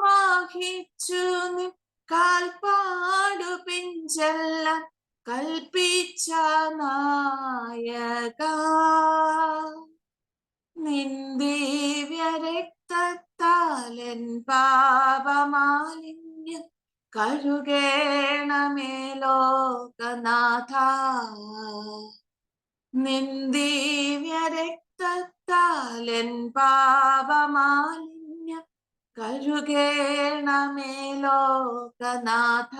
വാഹിച്ചു നിൻ കാൽപ്പാടു പിഞ്ചെല്ല കൽപ്പിച്ച നായക നിന്ദിവ്യ രക്തത്താലൻ പാപമാലിന്യം കഴുകേണമേ ലോകനാഥ നിന്ദിവ്യ രക്തത്താലൻ പാപമാലിന്യം കഴുകേണമേ ലോകനാഥ.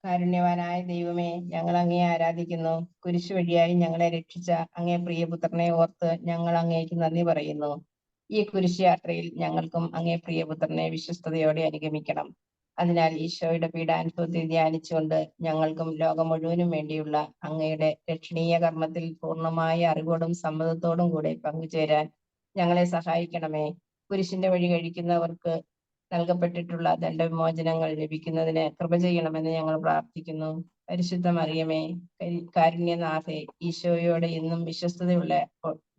കാരുണ്യവാനായ ദൈവമേ, ഞങ്ങൾ അങ്ങേ ആരാധിക്കുന്നു. കുരിശു വഴിയായി ഞങ്ങളെ രക്ഷിച്ച അങ്ങേ പ്രിയപുത്രനെ ഓർത്ത് ഞങ്ങൾ അങ്ങേക്ക് നന്ദി പറയുന്നു. ഈ കുരിശ് യാത്രയിൽ ഞങ്ങൾക്കും അങ്ങേ പ്രിയപുത്രനെ വിശ്വസ്തയോടെ അനുഗമിക്കണം. അതിനാൽ ഈശോയുടെ പീഡാനുഭവത്തെ ധ്യാനിച്ചുകൊണ്ട് ഞങ്ങൾക്കും ലോകം മുഴുവനും വേണ്ടിയുള്ള അങ്ങയുടെ രക്ഷണീയ കർമ്മത്തിൽ പൂർണ്ണമായ അറിവോടും സമ്മതത്തോടും കൂടെ പങ്കുചേരാൻ ഞങ്ങളെ സഹായിക്കണമേ. കുരിശിന്റെ വഴി കഴിക്കുന്നവർക്ക് നൽകപ്പെട്ടിട്ടുള്ള ദണ്ഡവിമോചനങ്ങൾ ലഭിക്കുന്നതിന് കൃപ ചെയ്യണമെന്ന് ഞങ്ങൾ പ്രാർത്ഥിക്കുന്നു. പരിശുദ്ധ മറിയമേ, കാരുണ്യനാഥേ, ഈശോയോട് എന്നും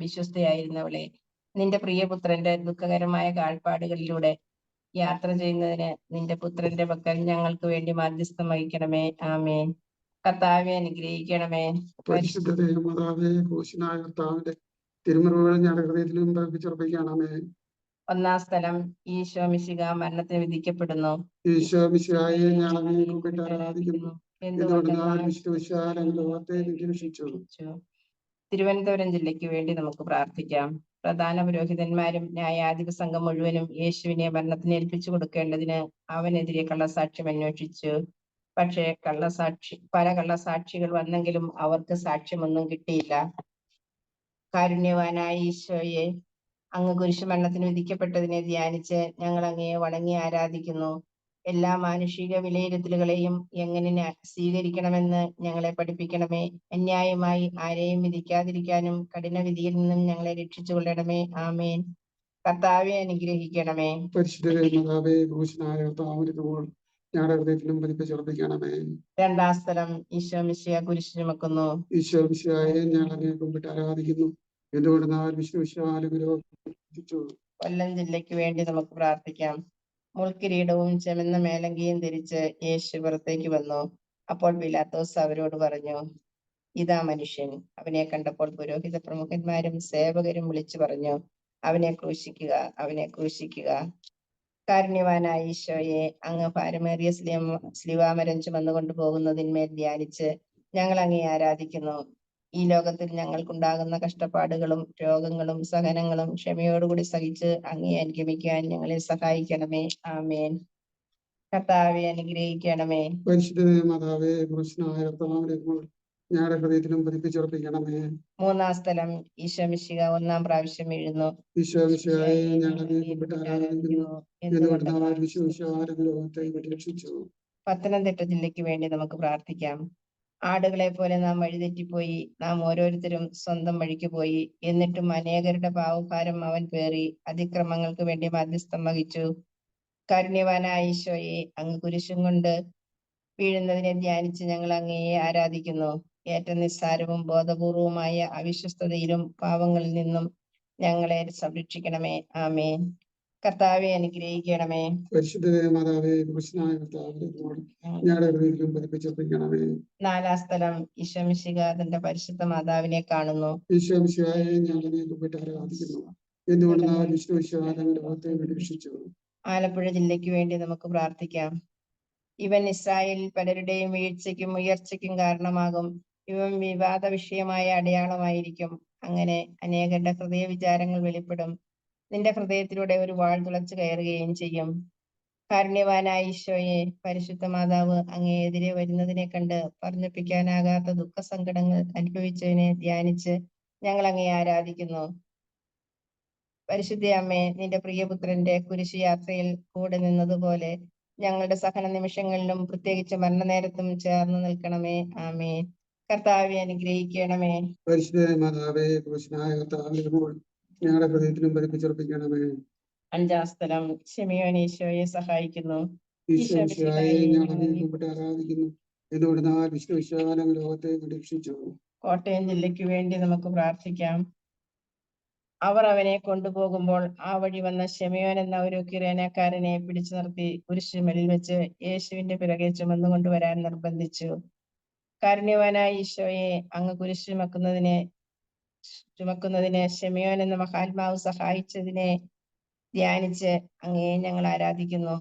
വിശ്വസ്തയായിരുന്നവളെ, നിന്റെ പ്രിയപുത്രന്റെ ദുഃഖകരമായ കാഴ്പാടുകളിലൂടെ യാത്ര ചെയ്യുന്നതിന് നിന്റെ പുത്രന്റെ പക്കൽ ഞങ്ങൾക്ക് വേണ്ടി മാധ്യസ്ഥം വഹിക്കണമേ. ആമേൻ. കർത്താവെ അനുഗ്രഹിക്കണമേ. പരിശുദ്ധ ദൈവമാതാവേ, ക്രൂശനായ കർത്താവിന്റെ തിരുമുറിവുകൾ ഞങ്ങളുടെ ഹൃദയത്തിലും പഠിപ്പിച്ചുറപ്പിക്കണമേ. ഒന്നാം സ്ഥലം, ഈശോ മിശിഹ മരണത്തിന് വിധിക്കപ്പെടുന്നു. ഈശോ മിശിഹായെ ഞാൻ അങ്ങയെ കുമ്പിട്ട് ആരാധിക്കുന്നു. തിരുവനന്തപുരം ജില്ലയ്ക്ക് വേണ്ടി നമുക്ക് പ്രാർത്ഥിക്കാം. പ്രധാന പുരോഹിതന്മാരും ന്യായാധിപ സംഘം മുഴുവനും യേശുവിനെ മരണത്തിന് ഏൽപ്പിച്ചു കൊടുക്കേണ്ടതിന് അവനെതിരെ കള്ളസാക്ഷ്യം അന്വേഷിച്ചു. പക്ഷേ പല കള്ളസാക്ഷികൾ വന്നെങ്കിലും അവർക്ക് സാക്ഷ്യമൊന്നും കിട്ടിയില്ല. കാരുണ്യവാനായ ഈശോയെ, അങ്ങ് കുരിശുമരണത്തിന് വിധിക്കപ്പെട്ടതിനെ ധ്യാനിച്ച് ഞങ്ങൾ അങ്ങയെ വണങ്ങി ആരാധിക്കുന്നു. എല്ലാ മാനുഷിക വിലയിരുത്തലുകളെയും എങ്ങനെ സ്വീകരിക്കണമെന്ന് ഞങ്ങളെ പഠിപ്പിക്കണമേ. അന്യായമായി ആരെയും വിധിക്കാതിരിക്കാനും കഠിന വിധിയിൽ നിന്നും ഞങ്ങളെ രക്ഷിച്ചു കൊള്ളണമേ. ആമേൻ. കർത്താവെ അനുഗ്രഹിക്കണമേ. ഞങ്ങളുടെ ഹൃദയത്തിലും പതിപ്പിച്ചുറപ്പിക്കണമേ. രണ്ടാം സ്ഥലം, ഈശോ മിശിഹ കുരിശ് ചുമക്കുന്നു. ഈശോ മിശിഹായെ ഞാൻ അങ്ങയെ കുമ്പിട്ട് ആരാധിക്കുന്നു. എന്തുകൊണ്ടെന്നാൽ കൊല്ലം ജില്ലയ്ക്ക് വേണ്ടി നമുക്ക് പ്രാർത്ഥിക്കാം. മുൾക്കിരീടവും ചെമന്ന മേലങ്കിയും ധരിച്ച് യേശു പുറത്തേക്ക് വന്നു. അപ്പോൾ പിലാത്തോസ് അവരോട് പറഞ്ഞു, ഇതാ മനുഷ്യൻ. അവനെ കണ്ടപ്പോൾ പുരോഹിത പ്രമുഖന്മാരും സേവകരും വിളിച്ചു പറഞ്ഞു, അവനെ ക്രൂശിക്കുക, അവനെ ക്രൂശിക്കുക. കാരുണ്യവാനായ ഈശോയെ, അങ്ങ് ഭാരമേറിയ സ്ലിവാമരം ചുമന്നുകൊണ്ടു പോകുന്നതിന്മേൽ ധ്യാനിച്ച് ഞങ്ങൾ അങ്ങേ ആരാധിക്കുന്നു. ഈ ലോകത്തിൽ ഞങ്ങൾക്കുണ്ടാകുന്ന കഷ്ടപ്പാടുകളും രോഗങ്ങളും സഹനങ്ങളും ക്ഷമയോടുകൂടി സഹിച്ച് അങ്ങേ അനുഗമിക്കാൻ ഞങ്ങളെ സഹായിക്കണമേ. ആമേൻ. കർത്താവെ അനുഗ്രഹിക്കണമേ. ഞങ്ങളുടെ ഹൃദയത്തിലും പതിപ്പിച്ചുറപ്പിക്കണമേ. മൂന്നാം സ്ഥലം, ഈശോ മിശിഹ ഒന്നാം പ്രാവശ്യം വീഴുന്നു. ഈശോ മിശിഹായെ ഞങ്ങൾ ആരാധിക്കുന്നു. പത്തനംതിട്ട ജില്ലയ്ക്ക് വേണ്ടി നമുക്ക് പ്രാർത്ഥിക്കാം. ആടുകളെ പോലെ നാം വഴിതെറ്റിപ്പോയി. നാം ഓരോരുത്തരും സ്വന്തം വഴിക്ക് പോയി. എന്നിട്ടും അനേകരുടെ പാവഭാരം അവൻ പേറി അതിക്രമങ്ങൾക്ക് വേണ്ടി മധ്യസ്ഥം വഹിച്ചു. കാരുണ്യവാനായ ഈശോയെ, അങ്ങ് കുരിശും കൊണ്ട് വീഴുന്നതിനെ ധ്യാനിച്ച് ഞങ്ങൾ അങ്ങയെ ആരാധിക്കുന്നു. ഏറ്റവും നിസ്സാരവും ബോധപൂർവമായ അവിശ്വസ്തതയിലും പാവങ്ങളിൽ നിന്നും ഞങ്ങളെ സംരക്ഷിക്കണമേ. ആമേൻ. കർത്താവെ അനുഗ്രഹിക്കണമേ. നാലാം സ്ഥലം, ഈശോ മിശിഹ തന്റെ പരിശുദ്ധ മാതാവിനെ കാണുന്നു. ആലപ്പുഴ ജില്ലയ്ക്ക് വേണ്ടി നമുക്ക് പ്രാർത്ഥിക്കാം. ഇവൻ ഇസ്രായേലിൽ പലരുടെയും വീഴ്ചയ്ക്കും ഉയർച്ചയ്ക്കും കാരണമാകും. ഇവൻ വിവാദ വിഷയമായ അടയാളമായിരിക്കും. അങ്ങനെ അനേകരുടെ ഹൃദയ വിചാരങ്ങൾ വെളിപ്പെടും. നിന്റെ ഹൃദയത്തിലൂടെ ഒരു വാൾ തുളച്ചു കയറുകയും ചെയ്യും. കാരുണ്യവാനായ ഈശോയെ, പരിശുദ്ധ മാതാവ് അങ്ങേയെതിരെ വരുന്നതിനെ കണ്ട് പറഞ്ഞൊപ്പിക്കാനാകാത്ത ദുഃഖസങ്കടങ്ങൾ അനുഭവിച്ചതിനെ ധ്യാനിച്ച് ഞങ്ങൾ അങ്ങയെ ആരാധിക്കുന്നു. പരിശുദ്ധ അമ്മേ, നിന്റെ പ്രിയപുത്രന്റെ കുരിശ് യാത്രയിൽ കൂടെ നിന്നതുപോലെ ഞങ്ങളുടെ സഹന നിമിഷങ്ങളിലും പ്രത്യേകിച്ച് മരണനേരത്തും ചേർന്ന് നിൽക്കണമേ. ആമേൻ. കർത്താവെ അനുഗ്രഹിക്കണമേ. ഞങ്ങളുടെ ഹൃദയത്തിലും പതിപ്പിച്ചുറപ്പിക്കണമേ. അഞ്ചാം സ്ഥലം, ശിമിയോൻ ഈശോയെ സഹായിക്കുന്നു. ആരാധിക്കുന്നു. എന്തുകൊണ്ടെന്നാൽ ലോകത്തെ രക്ഷിച്ചു. കോട്ടയം ജില്ലയ്ക്ക് വേണ്ടി നമുക്ക് പ്രാർത്ഥിക്കാം. അവർ അവനെ കൊണ്ടുപോകുമ്പോൾ ആ വഴി വന്ന ശെമയോൻ എന്ന ഒരു കിരേനക്കാരനെ പിടിച്ചു നിർത്തി കുരിശുമേലിൽ വെച്ച് യേശുവിന്റെ പിറകെ ചുമന്നുകൊണ്ടുവരാൻ നിർബന്ധിച്ചു. കാരുണ്യവാനായ ഈശോയെ, അങ്ങ് കുരിശ് ചുമക്കുന്നതിന് ശെമയോൻ എന്ന മഹാത്മാവ് സഹായിച്ചതിനെ ധ്യാനിച്ച് അങ്ങയെ ഞങ്ങൾ ആരാധിക്കുന്നു.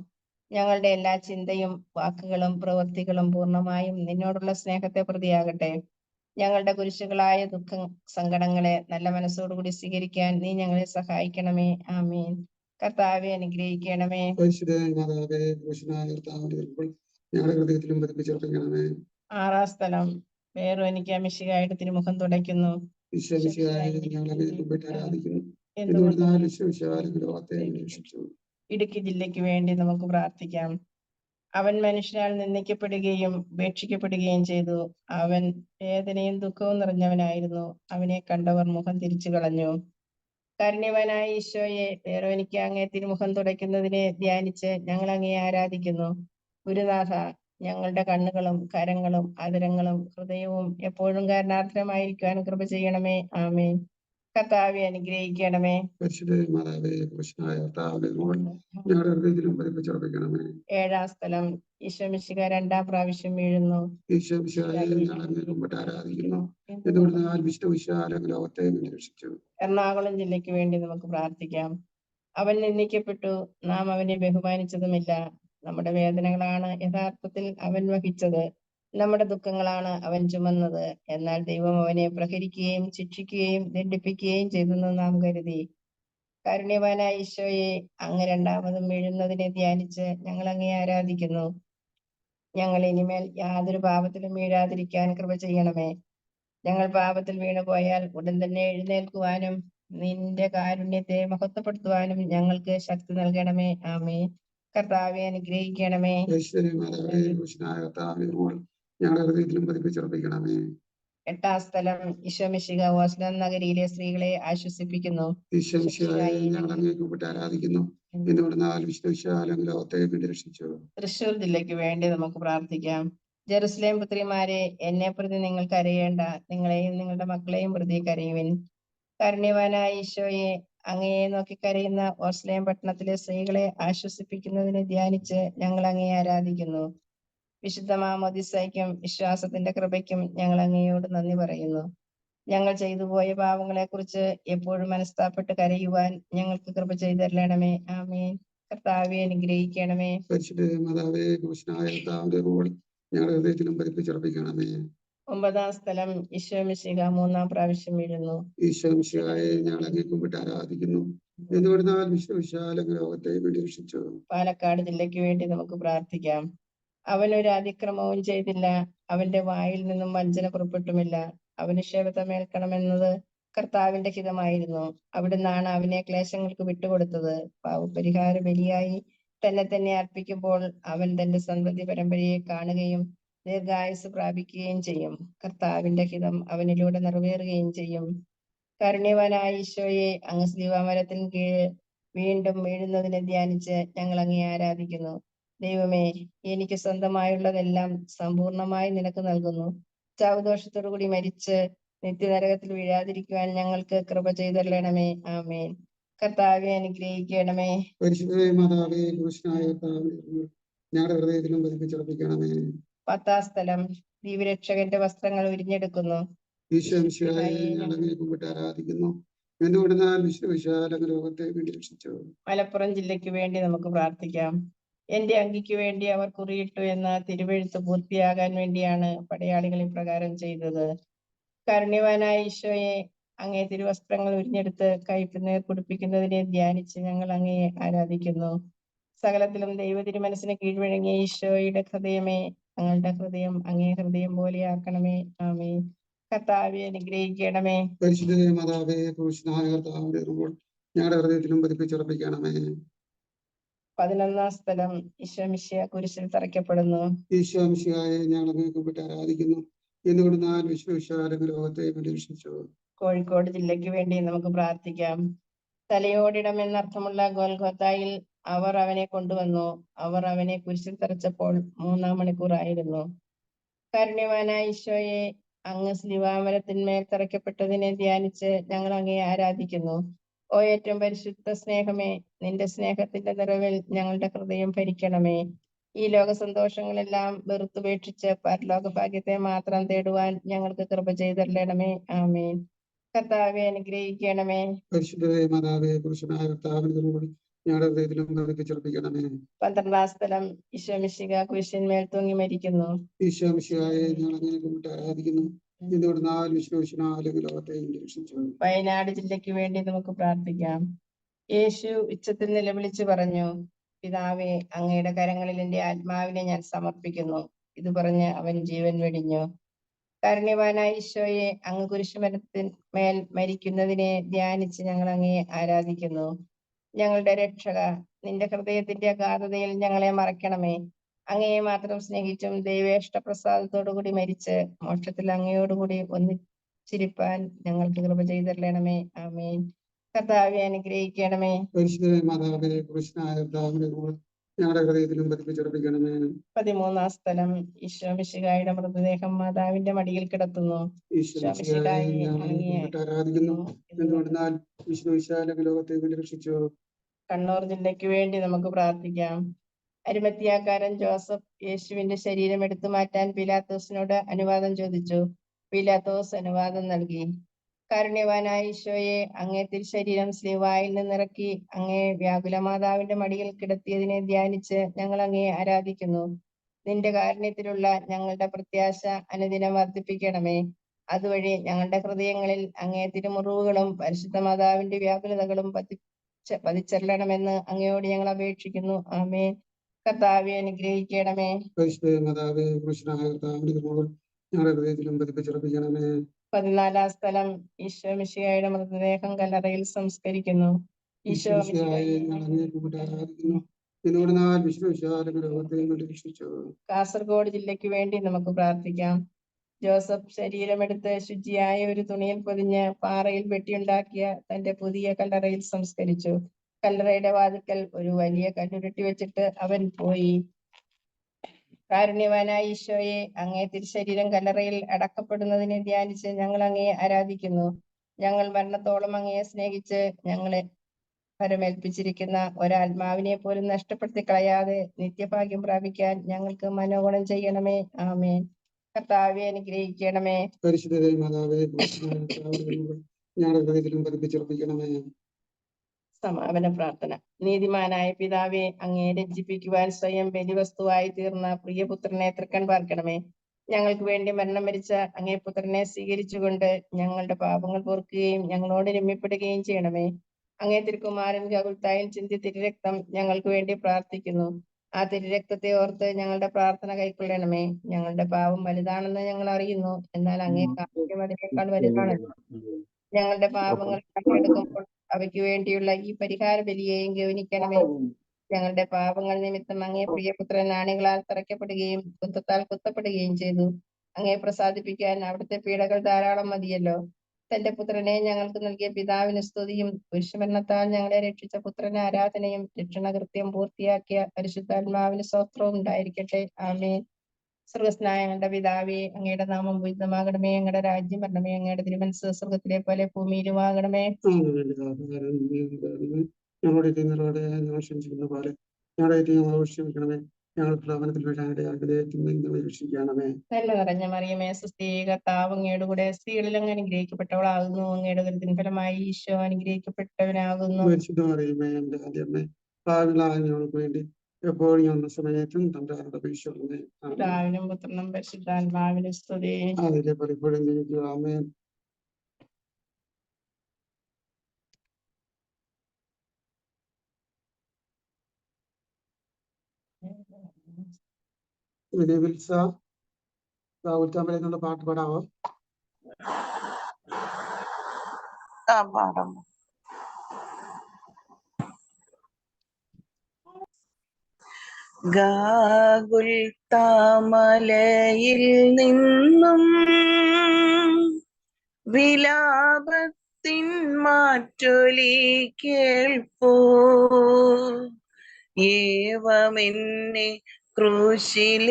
ഞങ്ങളുടെ എല്ലാ ചിന്തയും വാക്കുകളും പ്രവൃത്തികളും പൂർണ്ണമായും നിന്നോടുള്ള സ്നേഹത്തെ പ്രതിയാകട്ടെ. ഞങ്ങളുടെ കുരിശുകളായ സങ്കടങ്ങളെ നല്ല മനസ്സോടുകൂടി സ്വീകരിക്കാൻ നീ ഞങ്ങളെ സഹായിക്കണമേ. ആമീൻ. കർത്താവെ അനുഗ്രഹിക്കണമേ. ഞങ്ങളുടെ ഹൃദയത്തിലും പതിപ്പിച്ചുറപ്പിക്കണമേ. 6-ാം സ്ഥലം, വേറോനിക്ക മിശിഹായുടെ തിരുമുഖം തുടയ്ക്കുന്നു. ഇടുക്കി ജില്ലയ്ക്ക് വേണ്ടി നമുക്ക് പ്രാർത്ഥിക്കാം. അവൻ മനുഷ്യനാൽ നിന്ദിക്കപ്പെടുകയും ഉപേക്ഷിക്കപ്പെടുകയും ചെയ്തു. അവൻ വേദനയും ദുഃഖവും നിറഞ്ഞവനായിരുന്നു. അവനെ കണ്ടവർ മുഖം തിരിച്ചു കളഞ്ഞു. കാരുണ്യവാനായ ഈശോയെ, വേറോനിക്ക അങ്ങേ തിരുമുഖം തുടയ്ക്കുന്നതിനെ ധ്യാനിച്ച് ഞങ്ങൾ അങ്ങയെ ആരാധിക്കുന്നു. ഗുരുനാഥ, ഞങ്ങളുടെ കണ്ണുകളും കരങ്ങളും അതരങ്ങളും ഹൃദയവും എപ്പോഴും കാരണാർത്ഥമായിരിക്കുവാൻ കൃപ ചെയ്യണമേ. ആമേൻ. കർത്താവെ അനുഗ്രഹിക്കണമേ. പതിപ്പിച്ചുറപ്പിക്കണമേ. 7-ാം സ്ഥലം, ഈശോ മിശിഹ 2-ാം പ്രാവശ്യം വീഴുന്നു. എറണാകുളം ജില്ലയ്ക്ക് വേണ്ടി നമുക്ക് പ്രാർത്ഥിക്കാം. അവൻ നിന്ദിക്കപ്പെട്ടു, നാം അവനെ ബഹുമാനിച്ചതുമില്ല. നമ്മുടെ വേദനകളാണ് യഥാർത്ഥത്തിൽ അവൻ വഹിച്ചത്, നമ്മുടെ ദുഃഖങ്ങളാണ് അവൻ ചുമന്നത്. എന്നാൽ ദൈവം അവനെ പ്രഹരിക്കുകയും ശിക്ഷിക്കുകയും ദണ്ഡിപ്പിക്കുകയും ചെയ്തെന്ന് നാം കരുതി. കാരുണ്യവാനായ ഈശോയെ, അങ്ങ് രണ്ടാമതും വീഴുന്നതിനെ ധ്യാനിച്ച് ഞങ്ങൾ അങ്ങയെ ആരാധിക്കുന്നു. ഞങ്ങൾ ഇനിമേൽ യാതൊരു പാപത്തിലും വീഴാതിരിക്കാൻ കൃപ ചെയ്യണമേ. ഞങ്ങൾ പാപത്തിൽ വീണുപോയാൽ ഉടൻ തന്നെ എഴുന്നേൽക്കുവാനും നിന്റെ കാരുണ്യത്തെ മഹത്വപ്പെടുത്തുവാനും ഞങ്ങൾക്ക് ശക്തി നൽകണമേ. ആമേൻ. കർത്താവെ അനുഗ്രഹിക്കണമേ. ഞങ്ങളുടെ ഹൃദയത്തിലും പതിപ്പിച്ചുറപ്പിക്കണമേ. 8-ാം സ്ഥലം, ഈശോ മിശിഹ ഓസ്ലം നഗരിയിലെ സ്ത്രീകളെ ആശ്വസിപ്പിക്കുന്നു. ആരാധിക്കുന്നു. തൃശൂർ ജില്ലയ്ക്ക് വേണ്ടി നമുക്ക് പ്രാർത്ഥിക്കാം. ജെറുസലേം പുത്രിമാരെ, എന്നെ പ്രതി നിങ്ങൾ കരയേണ്ട, നിങ്ങളെയും നിങ്ങളുടെ മക്കളെയും പ്രതി കരയുവിൻ. കാരുണ്യവാനായ ഈശോയെ, അങ്ങയെ നോക്കി കരയുന്ന ഓസ്ലേം പട്ടണത്തിലെ സ്ത്രീകളെ ആശ്വസിപ്പിക്കുന്നതിനെ ധ്യാനിച്ച് ഞങ്ങൾ അങ്ങയെ ആരാധിക്കുന്നു. വിശുദ്ധ മാമോദിസയ്ക്കും വിശ്വാസത്തിന്റെ കൃപയ്ക്കും ഞങ്ങൾ അങ്ങയോട് നന്ദി പറയുന്നു. ഞങ്ങൾ ചെയ്തു പോയ പാവങ്ങളെ കുറിച്ച് എപ്പോഴും മനസ്താപ്പെട്ട് കരയുവാൻ ഞങ്ങൾക്ക് കൃപ ചെയ്തരണമേ. ആമേൻ. കർത്താവെ അനുഗ്രഹിക്കണമേ. ഞങ്ങളുടെ ഹൃദയത്തിലും പതിപ്പിച്ചുറപ്പിക്കണമേ. 9-ാം സ്ഥലം, ഈശോ മിശിഹ 3-ാം പ്രാവശ്യം വീഴുന്നു. ഈശോ മിശിഹായെ, ഞങ്ങൾ അങ്ങേ കുമ്പിട്ട് ആരാധിക്കുന്നു. എന്തുകൊണ്ടെന്നാൽ വിശ്വവിശാലം ലോകത്തെ രക്ഷിച്ചു. പാലക്കാട് ജില്ലയ്ക്ക് വേണ്ടി നമുക്ക് പ്രാർത്ഥിക്കാം. അവനൊരു അതിക്രമവും ചെയ്തില്ല, അവന്റെ വായിൽ നിന്നും വഞ്ചന പുറപ്പെട്ടുമില്ല. അവന് ക്ഷേമതമേൽക്കണമെന്നത് കർത്താവിന്റെ ഹിതമായിരുന്നു. അവിടുന്നാണ് അവനെ ക്ലേശങ്ങൾക്ക് വിട്ടുകൊടുത്തത്. പാവപരിഹാര ബലിയായി തന്നെ അർപ്പിക്കുമ്പോൾ അവൻ തന്റെ സന്തതി പരമ്പരയെ കാണുകയും ദീർഘായുസ് പ്രാപിക്കുകയും ചെയ്യും. കർത്താവിന്റെ ഹിതം അവനിലൂടെ നിറവേറുകയും ചെയ്യും. കാരുണ്യവാനായ ഈശോയെ, അങ്ങ് സ്ലീവാമരത്തിന് കീഴ് വീണ്ടും വീഴുന്നതിനെ ധ്യാനിച്ച് ഞങ്ങൾ അങ്ങയെ ആരാധിക്കുന്നു. ദൈവമേ, എനിക്ക് സ്വന്തമായുള്ളതെല്ലാം സമ്പൂർണമായി നിനക്ക് നൽകുന്നു. ചാവുദോഷത്തോടുകൂടി മരിച്ച് നിത്യനരകത്തിൽ വീഴാതിരിക്കുവാൻ ഞങ്ങൾക്ക് കൃപ ചെയ്തരണമേ. ആമേൻ. കർത്താവെ അനുഗ്രഹിക്കണമേ. ഞങ്ങളുടെ ഹൃദയത്തിലും പതിപ്പിച്ചുറപ്പിക്കണമേ. 10-ാം സ്ഥലം, ദീപരക്ഷകന്റെ വസ്ത്രങ്ങൾ ഉരിഞ്ഞെടുക്കുന്നു. ഈശോ മിശിഹായെ, ഞങ്ങൾ അങ്ങേ കുമ്പിട്ട് ആരാധിക്കുന്നു. എന്തുകൊണ്ടെന്നാൽ വിശ്വവിശാലം ലോകത്തെ രക്ഷിച്ചു. മലപ്പുറം ജില്ലയ്ക്ക് വേണ്ടി നമുക്ക് പ്രാർത്ഥിക്കാം. എന്റെ അങ്കിക്ക് വേണ്ടി അവർ കുറിയിട്ടു എന്ന തിരുവെഴുത്ത് പൂർത്തിയാകാൻ വേണ്ടിയാണ് പടയാളികൾ ഇപ്രകാരം ചെയ്തത്. കാരുണ്യവാനായ ഈശോയെ, അങ്ങേ തിരുവസ്ത്രങ്ങൾ ഉരിഞ്ഞെടുത്ത് കയ്പ് കുടിപ്പിക്കുന്നതിനെ ധ്യാനിച്ച് ഞങ്ങൾ അങ്ങയെ ആരാധിക്കുന്നു. സകലത്തിലും ദൈവ തിരുമനസ്സിന് കീഴ്വഴങ്ങിയ ഈശോയുടെ ഹൃദയമേ, ഞങ്ങളുടെ ഹൃദയം അങ്ങേ ഹൃദയം പോലെയാക്കണമേ. ആമേൻ. കർത്താവെ അനുഗ്രഹിക്കണമേ. ഞങ്ങളുടെ ഹൃദയത്തിലും പതിപ്പിച്ചുറപ്പിക്കണമേ. 11-ാം സ്ഥലം, ഈശോ മിശിഹ കുരിശിൽ തറയ്ക്കപ്പെടുന്നു. ഈശോ മിശിഹായെ, ഞങ്ങൾ അങ്ങേ കുമ്പിട്ട് ആരാധിക്കുന്നു. എന്തുകൊണ്ടെന്നാൽ വിശ്വവിശാലം ലോകത്തെ രക്ഷിച്ചു. കോഴിക്കോട് ജില്ലയ്ക്ക് വേണ്ടി നമുക്ക് പ്രാർത്ഥിക്കാം. തലയോടിടം എന്നർത്ഥമുള്ള ഗോൽഗോത്തായിൽ അവർ അവനെ കൊണ്ടുവന്നു. അവർ അവനെ കുരിശിൽ തറച്ചപ്പോൾ 3-ാം മണിക്കൂറായിരുന്നു. കാരുണ്യവാനായ ഈശോയെ, അങ്ങ് സ്ലിവാമരത്തിന്മേൽ തറയ്ക്കപ്പെട്ടതിനെ ധ്യാനിച്ച് ഞങ്ങൾ അങ്ങേ ആരാധിക്കുന്നു. ഓ ഏറ്റവും പരിശുദ്ധ സ്നേഹമേ, നിന്റെ സ്നേഹത്തിന്റെ നിറവിൽ ഞങ്ങളുടെ ഹൃദയം ഭരിക്കണമേ. ഈ ലോക സന്തോഷങ്ങളെല്ലാം വെറുത്തുപേക്ഷിച്ച് പരലോക ഭാഗ്യത്തെ മാത്രം തേടുവാൻ ഞങ്ങൾക്ക് കൃപ ചെയ്തരണമേ. ആമേൻ. കർത്താവെ അനുഗ്രഹിക്കണമേ. പരിശുദ്ധമായ മാതാവേ, പുരുഷനായ കർത്താവിനോട് ഞങ്ങളുടെ ഹൃദയത്തിലും പതിപ്പിച്ചുറപ്പിക്കണമേ. 12-ാം സ്ഥലം ഈശോ മിശിഹാ കുരിശിന്മേൽ തൂങ്ങി മരിക്കുന്നു. ഈശോ മിശിഹായെ ഞങ്ങൾ അങ്ങനെ കുമ്പിട്ട് ആരാധിക്കുന്നു. എന്തുകൊണ്ടെന്നാൽ വിശ്വസിനാലും ലോകത്തെയും രക്ഷിച്ചു. വയനാട് ജില്ലയ്ക്ക് വേണ്ടി നമുക്ക് പ്രാർത്ഥിക്കാം. യേശു ഉച്ചത്തിൽ നിലവിളിച്ചു പറഞ്ഞു, പിതാവേ, അങ്ങയുടെ കരങ്ങളിൽ എന്റെ ആത്മാവിനെ ഞാൻ സമർപ്പിക്കുന്നു. ഇത് പറഞ്ഞ് അവൻ ജീവൻ വെടിഞ്ഞു. കാരുണ്യവാനായ ഈശോയെ, അങ്ങ് കുരിശുമരത്തിന്മേൽ മരിക്കുന്നതിനെ ധ്യാനിച്ച് ഞങ്ങൾ അങ്ങയെ ആരാധിക്കുന്നു. ഞങ്ങളുടെ രക്ഷക, നിന്റെ ഹൃദയത്തിന്റെ അഗാധതയിൽ ഞങ്ങളെ മറയ്ക്കണമേ. അങ്ങയെ മാത്രം സ്നേഹിച്ചും ദൈവേഷ്ടപ്രസാദത്തോടുകൂടി മരിച്ച് മോക്ഷത്തിൽ അങ്ങയോടുകൂടി ഒന്നിച്ചിരിപ്പാൻ ഞങ്ങൾക്ക് കൃപ ചെയ്തരണമേ. ആമേൻ. കർത്താവെ അനുഗ്രഹിക്കണമേ. പരിശുദ്ധമായ മാതാവേ, പുരുഷനായ കർത്താവിനോട് ഞങ്ങളുടെ ഹൃദയത്തിലും പതിപ്പിച്ചുറപ്പിക്കണമേ. 13-ാം സ്ഥലം ഈശോ മിശിഹായുടെ മൃതദേഹം മാതാവിന്റെ മടിയിൽ കിടത്തുന്നു. ഈശോ മിശിഹായെ ഞങ്ങൾ കുമ്പിട്ട് ആരാധിക്കുന്നു. എന്തുകൊണ്ടെന്നാൽ വിശ്വവിശാലക ലോകത്തെ രക്ഷിച്ചു. കണ്ണൂർ ജില്ലയ്ക്ക് വേണ്ടി നമുക്ക് പ്രാർത്ഥിക്കാം. അരിമത്തിയാക്കാരൻ ജോസഫ് യേശുവിന്റെ ശരീരം എടുത്തു മാറ്റാൻ പീലാത്തോസിനോട് അനുവാദം ചോദിച്ചു. പീലാത്തോസ് അനുവാദം നൽകി. കാരുണ്യവാനായ ഈശോയെ, അങ്ങേ തിരുശരീരം സ്ലീവായിൽ നിന്നിറക്കി അങ്ങേ വ്യാകുലമാതാവിന്റെ മടിയിൽ കിടത്തിയതിനെ ധ്യാനിച്ച് ഞങ്ങൾ അങ്ങയെ ആരാധിക്കുന്നു. നിന്റെ കാരുണ്യത്തിലുള്ള ഞങ്ങളുടെ പ്രത്യാശ അനുദിനം വർദ്ധിപ്പിക്കണമേ. അതുവഴി ഞങ്ങളുടെ ഹൃദയങ്ങളിൽ അങ്ങേ തിരുമുറിവുകളും പരിശുദ്ധ മാതാവിന്റെ വ്യാകുലതകളും പതിച്ചെല്ലണമെന്ന് അങ്ങയോട് ഞങ്ങൾ അപേക്ഷിക്കുന്നു. ആമേൻ. കർത്താവെ അനുഗ്രഹിക്കണമേ. പരിശുദ്ധ മാതാവേ, പുരുഷനായ കർത്താവിനോട് ഞങ്ങളുടെ ഹൃദയത്തിലും പതിപ്പിച്ചുറപ്പിക്കണമേ. 14-ാം സ്ഥലം ഈശോ മിശിഹായുടെ മൃതദേഹം കല്ലറയിൽ സംസ്കരിക്കുന്നു. ഈശോ മിശിഹായെ ഞങ്ങൾ അങ്ങയെ കുമ്പിട്ട് ആരാധിക്കുന്നു. എന്തുകൊണ്ടെന്നാൽ വിശ്വവിശാലക ലോകത്തെ രക്ഷിച്ചു. കാസർഗോഡ് ജില്ലയ്ക്ക് വേണ്ടി നമുക്ക് പ്രാർത്ഥിക്കാം. ജോസഫ് ശരീരമെടുത്ത് ശുചിയായ ഒരു തുണിയിൽ പൊതിഞ്ഞ് പാറയിൽ വെട്ടിയുണ്ടാക്കിയ തന്റെ പുതിയ കല്ലറയിൽ സംസ്കരിച്ചു. കല്ലറയുടെ വാതിക്കൽ ഒരു വലിയ കല്ലുരുട്ടി വെച്ചിട്ട് അവൻ പോയി. കാരുണ്യവാനായ ഈശോയെ, അങ്ങേ തിരുശരീരം കല്ലറയിൽ അടക്കപ്പെടുന്നതിനെ ധ്യാനിച്ച് ഞങ്ങൾ അങ്ങയെ ആരാധിക്കുന്നു. ഞങ്ങൾ മരണത്തോളം അങ്ങയെ സ്നേഹിച്ച് ഞങ്ങളെ പരമേൽപ്പിച്ചിരിക്കുന്ന ഒരാത്മാവിനെ പോലും നഷ്ടപ്പെടുത്തി കളയാതെ നിത്യഭാഗ്യം പ്രാപിക്കാൻ ഞങ്ങൾക്ക് മനോഗുണം ചെയ്യണമേ. ആമേൻ. കർത്താവെ അനുഗ്രഹിക്കണമേ. പരിശുദ്ധ മാതാവേ, ഞങ്ങളുടെ ഹൃദയത്തിലും പതിപ്പിച്ചുറപ്പിക്കണമേ. സമാപന പ്രാർത്ഥന. നീതിമാനായ പിതാവെ, അങ്ങയെ രഞ്ജിപ്പിക്കുവാൻ സ്വയം ബലിവസ്തുവായി തീർന്ന പ്രിയപുത്രനെ തൃക്കൺ പാർക്കണമേ. ഞങ്ങൾക്ക് വേണ്ടി മരണം വരിച്ച അങ്ങേ പുത്രനെ സ്വീകരിച്ചുകൊണ്ട് ഞങ്ങളുടെ പാപങ്ങൾ പൊറുക്കുകയും ഞങ്ങളോട് രമ്യപ്പെടുകയും ചെയ്യണമേ. അങ്ങേ തിരുക്കുമാരൻ ഗകുൽത്തായിൽ ചിന്തി തിരുരക്തം ഞങ്ങൾക്ക് വേണ്ടി പ്രാർത്ഥിക്കുന്നു. ആ തിരുരക്തത്തെ ഓർത്ത് ഞങ്ങളുടെ പ്രാർത്ഥന കൈക്കൊള്ളണമേ. ഞങ്ങളുടെ പാപം വലുതാണെന്ന് ഞങ്ങൾ അറിയുന്നു, എന്നാൽ അങ്ങേ കാരുണ്യം അതിനേക്കാൾ വലുതാണല്ലോ. ഞങ്ങളുടെ പാപങ്ങൾ കണക്കെടുക്കുമ്പോൾ അവയ്ക്ക് വേണ്ടിയുള്ള ഈ പരിഹാര ബലിയെയും ഗൗനിക്കണമേ. ഞങ്ങളുടെ പാപങ്ങൾ നിമിത്തം അങ്ങേ പ്രിയപുത്രൻ ആണികളാൽ തറയ്ക്കപ്പെടുകയും കുത്തത്താൽ കുത്തപ്പെടുകയും ചെയ്തു. അങ്ങേ പ്രസാദിപ്പിക്കാൻ അവിടുത്തെ പീഡകൾ ധാരാളം മതിയല്ലോ. തന്റെ പുത്രനെ ഞങ്ങൾക്ക് നൽകിയ പിതാവിന് സ്തുതിയും കുരിശുമരണത്താൽ ഞങ്ങളെ രക്ഷിച്ച പുത്രന് ആരാധനയും രക്ഷണകൃത്യം പൂർത്തിയാക്കിയ പരിശുദ്ധാത്മാവിന് സ്തോത്രവും ഉണ്ടായിരിക്കട്ടെ. ആമേൻ. സ്വർഗസ്നായ ഞങ്ങളുടെ പിതാവേ, അങ്ങയുടെ നാമം പൂജിതമാകണമേ. അങ്ങയുടെ രാജ്യം വരണമേ. അങ്ങയുടെ തിരുമനസ്സ് സ്വർഗത്തിലെ പോലെ ഭൂമിയിലും ആകണമേ. ഞങ്ങളുടെ ഞങ്ങൾ ക്ഷമിച്ചിരുന്ന പോലെ ഞങ്ങളുടെ ക്ഷമിക്കണമേ. ഞങ്ങൾ പ്രലോഭനത്തിൽ രക്ഷിക്കണമേ. നല്ല നിറഞ്ഞ മറിയമേ, സുസ്ഥീ, കർത്താവ് അങ്ങയുടെ കൂടെ സ്ത്രീകളിൽ അങ്ങ് അനുഗ്രഹിക്കപ്പെട്ടവളാകുന്നു. അങ്ങയുടെ ഉദരത്തിൻ ഫലമായി ഈശോ അനുഗ്രഹിക്കപ്പെട്ടവനാകുന്നു. പരിശുദ്ധമറിയമേ, എന്റെ ആദ്യമേ, പാപികളായ ഞങ്ങൾക്ക് വേണ്ടി എപ്പോഴും ഞങ്ങളുടെ സമയത്തും തന്റെ അപേക്ഷിക്കണമേ. പിതാവിനും പുത്രനും പരിശുദ്ധാത്മാവിനും സ്തുതി. അതിലെ പരിപ്പോഴും ജീവിക്കുക. ആമേൻ. രാഹുൽ എന്നുള്ള പാട്ട് പാടാവോ? പാടാം. ഗാഗുൽത്താമലയിൽ നിന്നും വിലാപത്തിൻ മാറ്റൊലി കേൾപ്പോ, ഏവമെന്നെ ക്രൂശിലേറ്റുവാൻ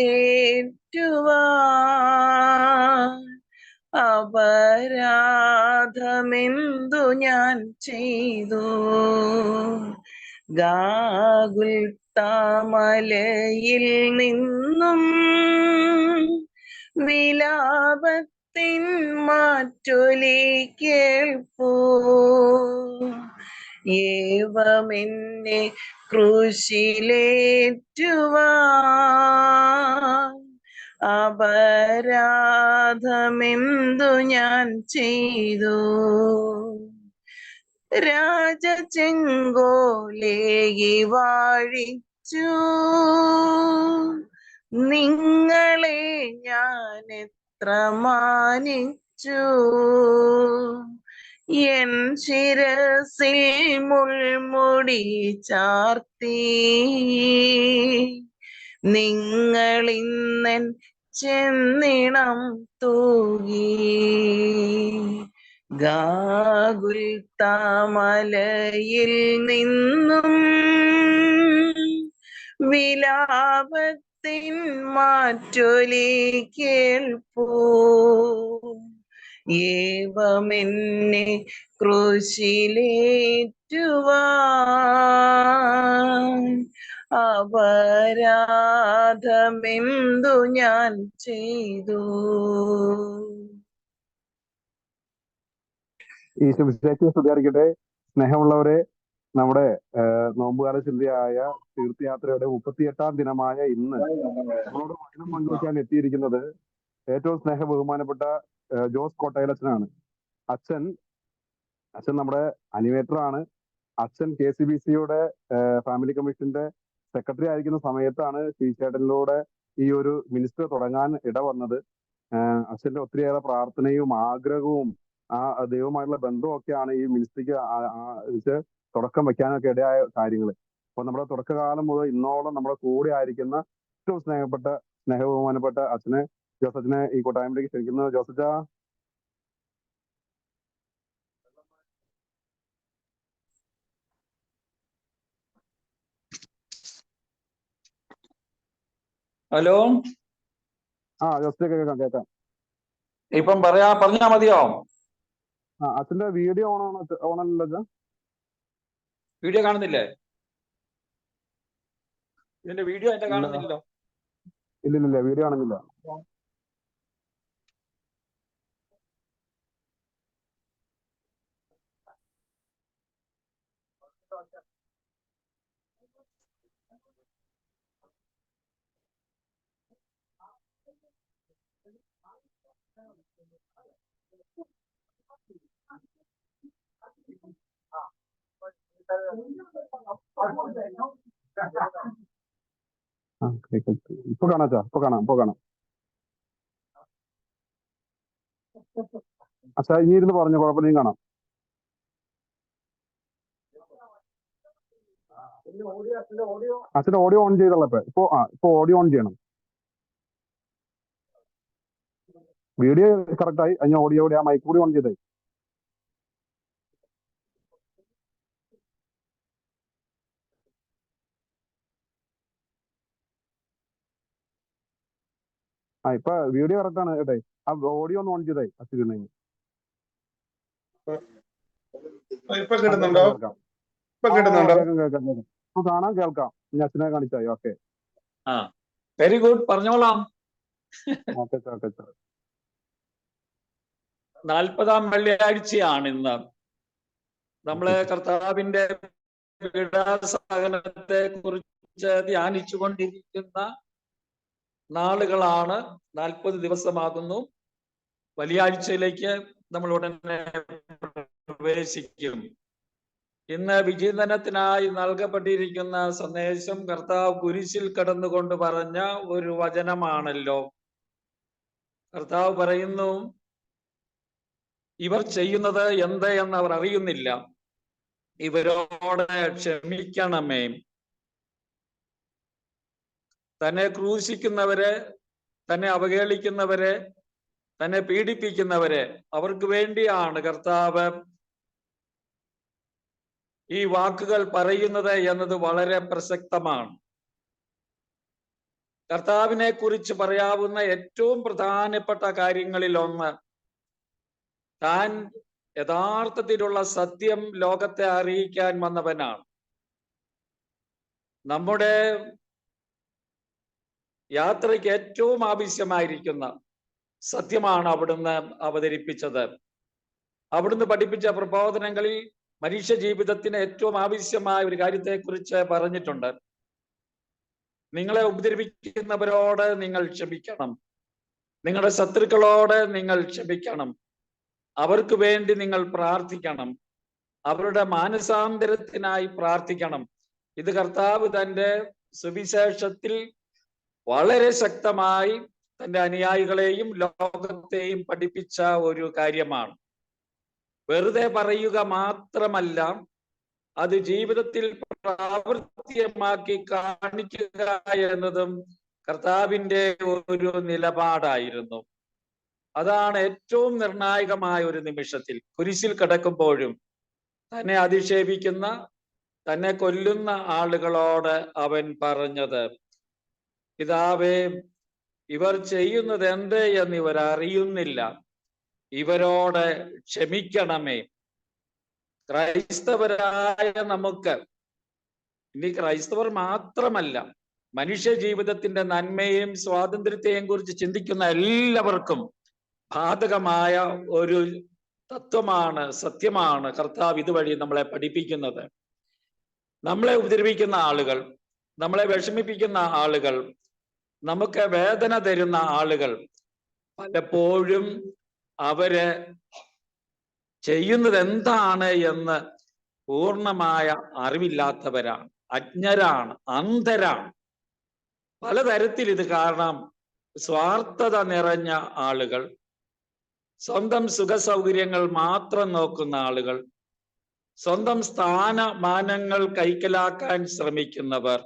അപരാധമെന്തു ഞാൻ ചെയ്തു? ഗാഗുൽത്താമലയിൽ നിന്നും വിലാപത്തിൻ മാറ്റൊലി കേൾപ്പൂ. ഏവമെന്നെ ക്രൂശിലേറ്റുവാൻ അപരാധമെന്തു ഞാൻ ചെയ്തു? രാജചെങ്കോലേകി വാഴിച്ചു നിങ്ങളെ ഞാൻ എത്ര മാനിച്ചു. എൻ ശിരസിൽ മുൾമുടി ചാർത്തി നിങ്ങളിന്നൻ ചെന്നിണം തൂകി. ഗാഗുൽത്താമലയിൽ നിന്നും വിലാപത്തിൻ മാറ്റൊലി കേൾപ്പൂ. ഏവമെന്നെ ക്രൂശിലേറ്റുവാൻ അപരാധമെന്തു ഞാൻ ചെയ്തു? ഈശോമിശിഹായ്ക്ക് സ്തുതിയായിരിക്കട്ടെ. സ്നേഹമുള്ളവരെ, നമ്മുടെ നോമ്പുകാല ചിന്തയായ തീർത്ഥയാത്രയുടെ 38-ാം ദിനമായ ഇന്ന് നമ്മളോട് വചനം പങ്കുവയ്ക്കാൻ എത്തിയിരിക്കുന്നത് ഏറ്റവും സ്നേഹ ബഹുമാനപ്പെട്ട ജോസ് കോട്ടയിലച്ഛനാണ്. അച്ഛൻ നമ്മുടെ അനിമേറ്റർ ആണ്. അച്ഛൻ KCBCയുടെ ഫാമിലി കമ്മീഷന്റെ സെക്രട്ടറി ആയിരിക്കുന്ന സമയത്താണ് ശ്രീചേട്ടനിലൂടെ ഈ ഒരു മിനിസ്റ്റർ തുടങ്ങാൻ ഇടവന്നത്. അച്ഛന്റെ ഒത്തിരിയേറെ പ്രാർത്ഥനയും ആഗ്രഹവും ആ ദൈവമായിട്ടുള്ള ബന്ധവും ഒക്കെയാണ് ഈ മിനിസ്ട്രിക്ക് തുടക്കം വെക്കാനൊക്കെ ഇടയായ കാര്യങ്ങൾ. അപ്പൊ നമ്മുടെ തുടക്കകാലം മുതൽ ഇന്നോളം നമ്മുടെ കൂടെ ആയിരിക്കുന്ന ഏറ്റവും സ്നേഹബഹുമാനപ്പെട്ട അച്ഛനെ, ജോസച്ചനെ ഈ കൂട്ടായ്മയിലേക്ക് ക്ഷണിക്കുന്നു. ജോസച്ച. ഹലോ. ജോസച്ച കേൾക്കാം. ഇപ്പം പറഞ്ഞാ മതിയോ? അച്ഛന്റെ വീഡിയോ ഓണല്ലോ? വീഡിയോ കാണുന്നില്ലേ? ഇതിന്റെ വീഡിയോ എന്റെ കാണുന്നില്ലല്ലോ. ഇല്ലില്ല, വീഡിയോ കാണുന്നില്ല. ഇപ്പൊ കാണാം. അച്ഛാ ഇനി ഇരുന്ന് പറഞ്ഞു, കുഴപ്പമില്ല, കാണാം. അച്ഛന്റെ ഓഡിയോ ഓൺ ചെയ്തോളൂ. ഇപ്പൊ ഓഡിയോ ഓൺ ചെയ്യണം. വീഡിയോ കറക്റ്റ് ആയി, അതിന് ഓഡിയോ ആ മൈക്ക് കൂടി ഓൺ ചെയ്തേ. ഇപ്പൊ വീഡിയോ കറക്റ്റ് ആണ് കേട്ടെ. ആ ഓഡിയോ ഒന്ന് ഓൺ ചെയ്തേ അച്ഛനെ. കേൾക്കാം. കാണാം, കേൾക്കാം. ഇനി അച്ഛനെ കാണിച്ചായി. ഓക്കെ, വെരി ഗുഡ്, പറഞ്ഞോളാം. 40-ാം വെള്ളിയാഴ്ചയാണ് ഇന്ന്. നമ്മള് കർത്താവിന്റെ പീഡാസഹനത്തെ കുറിച്ച് ധ്യാനിച്ചു കൊണ്ടിരിക്കുന്ന നാളുകളാണ്. 40 ദിവസമാകുന്നു. വെള്ളിയാഴ്ചയിലേക്ക് നമ്മൾ ഉടനെ പ്രവേശിക്കും. ഇന്ന് വിചിന്തനത്തിനായി നൽകപ്പെട്ടിരിക്കുന്ന സന്ദേശം കർത്താവ് കുരിശിൽ കടന്നുകൊണ്ട് പറഞ്ഞ ഒരു വചനമാണല്ലോ. കർത്താവ് പറയുന്നു, ഇവർ ചെയ്യുന്നത് എന്ത് എന്ന് അവർ അറിയുന്നില്ല, ഇവരോട് ക്ഷമിക്കണമേ. തന്നെ ക്രൂശിക്കുന്നവരെ, തന്നെ അവഹേളിക്കുന്നവരെ, തന്നെ പീഡിപ്പിക്കുന്നവരെ, അവർക്ക് വേണ്ടിയാണ് കർത്താവ് ഈ വാക്കുകൾ പറയുന്നത് എന്നത് വളരെ പ്രസക്തമാണ്. കർത്താവിനെ കുറിച്ച് പറയാവുന്ന ഏറ്റവും പ്രധാനപ്പെട്ട കാര്യങ്ങളിൽ ഒന്ന് താൻ യഥാർത്ഥത്തിലുള്ള സത്യം ലോകത്തെ അറിയിക്കാൻ വന്നവനാണ്. നമ്മുടെ യാത്രയ്ക്ക് ഏറ്റവും ആവശ്യമായിരിക്കുന്ന സത്യമാണ് അവിടുന്ന് അവതരിപ്പിച്ചത്. അവിടുന്ന് പഠിപ്പിച്ച പ്രബോധനങ്ങളിൽ മനുഷ്യ ജീവിതത്തിന് ഏറ്റവും ആവശ്യമായ ഒരു കാര്യത്തെക്കുറിച്ച് പറഞ്ഞിട്ടുണ്ട്. നിങ്ങളെ ഉപദ്രവിക്കുന്നവരോട് നിങ്ങൾ ക്ഷമിക്കണം, നിങ്ങളുടെ ശത്രുക്കളോട് നിങ്ങൾ ക്ഷമിക്കണം, അവർക്ക് വേണ്ടി നിങ്ങൾ പ്രാർത്ഥിക്കണം, അവരുടെ മാനസാന്തരത്തിനായി പ്രാർത്ഥിക്കണം. ഇത് കർത്താവ് തൻ്റെ സുവിശേഷത്തിൽ വളരെ ശക്തമായി തൻ്റെ അനുയായികളെയും ലോകത്തെയും പഠിപ്പിച്ച ഒരു കാര്യമാണ്. വെറുതെ പറയുക മാത്രമല്ല, അത് ജീവിതത്തിൽ പ്രാവർത്തികമാക്കി കാണിക്കുക എന്നതും കർത്താവിൻ്റെ ഒരു നിലപാടായിരുന്നു. അതാണ് ഏറ്റവും നിർണായകമായ ഒരു നിമിഷത്തിൽ കുരിശിൽ കിടക്കുമ്പോഴും തന്നെ അധിക്ഷേപിക്കുന്ന, തന്നെ കൊല്ലുന്ന ആളുകളോട് അവൻ പറഞ്ഞത്, പിതാവേ, ഇവർ ചെയ്യുന്നത് എന്ത് എന്ന് ഇവർ അറിയുന്നില്ല, ഇവരോട് ക്ഷമിക്കണമേ. ക്രൈസ്തവരായ നമുക്ക്, ഇനി ക്രൈസ്തവർ മാത്രമല്ല, മനുഷ്യ ജീവിതത്തിന്റെ നന്മയെയും സ്വാതന്ത്ര്യത്തെയും കുറിച്ച് ചിന്തിക്കുന്ന എല്ലാവർക്കും ബാധകമായ ഒരു തത്വമാണ്, സത്യമാണ് കർത്താവ് ഇതുവഴി നമ്മളെ പഠിപ്പിക്കുന്നത്. നമ്മളെ ഉപദ്രവിക്കുന്ന ആളുകൾ, നമ്മളെ വിഷമിപ്പിക്കുന്ന ആളുകൾ, നമുക്ക് വേദന തരുന്ന ആളുകൾ പലപ്പോഴും അവര് ചെയ്യുന്നത് എന്താണ് എന്ന് പൂർണ്ണമായ അറിവില്ലാത്തവരാണ്, അജ്ഞരാണ്, അന്ധരാണ്. പലതരത്തിൽ ഇത് കാരണം. സ്വാർത്ഥത നിറഞ്ഞ ആളുകൾ, സ്വന്തം സുഖസൗകര്യങ്ങൾ മാത്രം നോക്കുന്ന ആളുകൾ, സ്വന്തം സ്ഥാനമാനങ്ങൾ കൈക്കലാക്കാൻ ശ്രമിക്കുന്നവർ,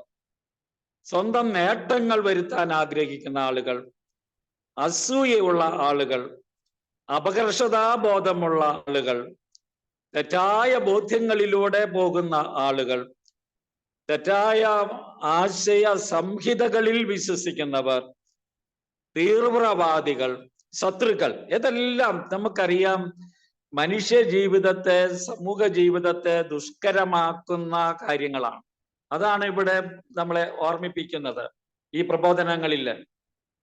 സ്വന്തം നേട്ടങ്ങൾ വരുത്താൻ ആഗ്രഹിക്കുന്ന ആളുകൾ, അസൂയയുള്ള ആളുകൾ, അപകർഷതാബോധമുള്ള ആളുകൾ, തെറ്റായ ബോധ്യങ്ങളിലൂടെ പോകുന്ന ആളുകൾ, തെറ്റായ ആശയ സംഹിതകളിൽ വിശ്വസിക്കുന്നവർ, തീവ്രവാദികൾ, ശത്രുക്കൾ, ഇതെല്ലാം നമുക്കറിയാം മനുഷ്യ ജീവിതത്തെ, സമൂഹ ജീവിതത്തെ ദുഷ്കരമാക്കുന്ന കാര്യങ്ങളാണ്. അതാണ് ഇവിടെ നമ്മളെ ഓർമ്മിപ്പിക്കുന്നത് ഈ പ്രബോധനങ്ങളിൽ.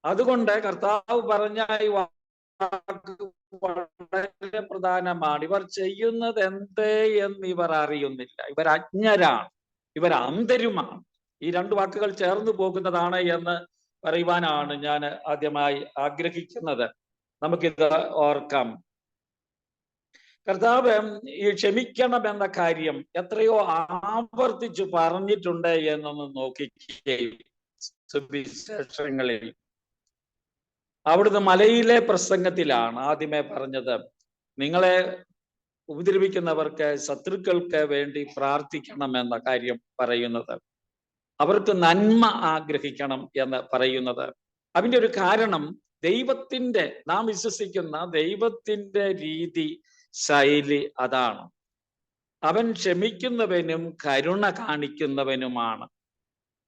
അതുകൊണ്ട് കർത്താവ് പറഞ്ഞ ഈ വാക്ക് വളരെ പ്രധാനമാണ്. ഇവർ ചെയ്യുന്നത് എന്ത് എന്ന് ഇവർ അറിയുന്നില്ല, ഇവർ അജ്ഞരാണ്, ഇവർ അന്ധരുമാണ്. ഈ രണ്ട് വാക്കുകൾ ചേർന്ന് പോകുന്നതാണ് എന്ന് പറയുവാനാണ് ഞാൻ ആദ്യമായി ആഗ്രഹിക്കുന്നത്. നമുക്കിത് ഓർക്കാം. കർത്താവ് ഈ ക്ഷമിക്കണം എന്ന കാര്യം എത്രയോ ആവർത്തിച്ചു പറഞ്ഞിട്ടുണ്ട് എന്നൊന്ന് നോക്കിക്കുകയും സുവിശേഷങ്ങളിൽ. അവിടുന്ന് മലയിലെ പ്രസംഗത്തിലാണ് ആദ്യമേ പറഞ്ഞത്, നിങ്ങളെ ഉപദ്രവിക്കുന്നവർക്ക്, ശത്രുക്കൾക്ക് വേണ്ടി പ്രാർത്ഥിക്കണം എന്ന കാര്യം പറയുന്നത്, അവർക്ക് നന്മ ആഗ്രഹിക്കണം എന്ന് പറയുന്നത്. അതിൻ്റെ ഒരു കാരണം ദൈവത്തിൻ്റെ, നാം വിശ്വസിക്കുന്ന ദൈവത്തിൻ്റെ രീതി, ശൈലി അതാണ്. അവൻ ക്ഷമിക്കുന്നവനും കരുണ കാണിക്കുന്നവനുമാണ്.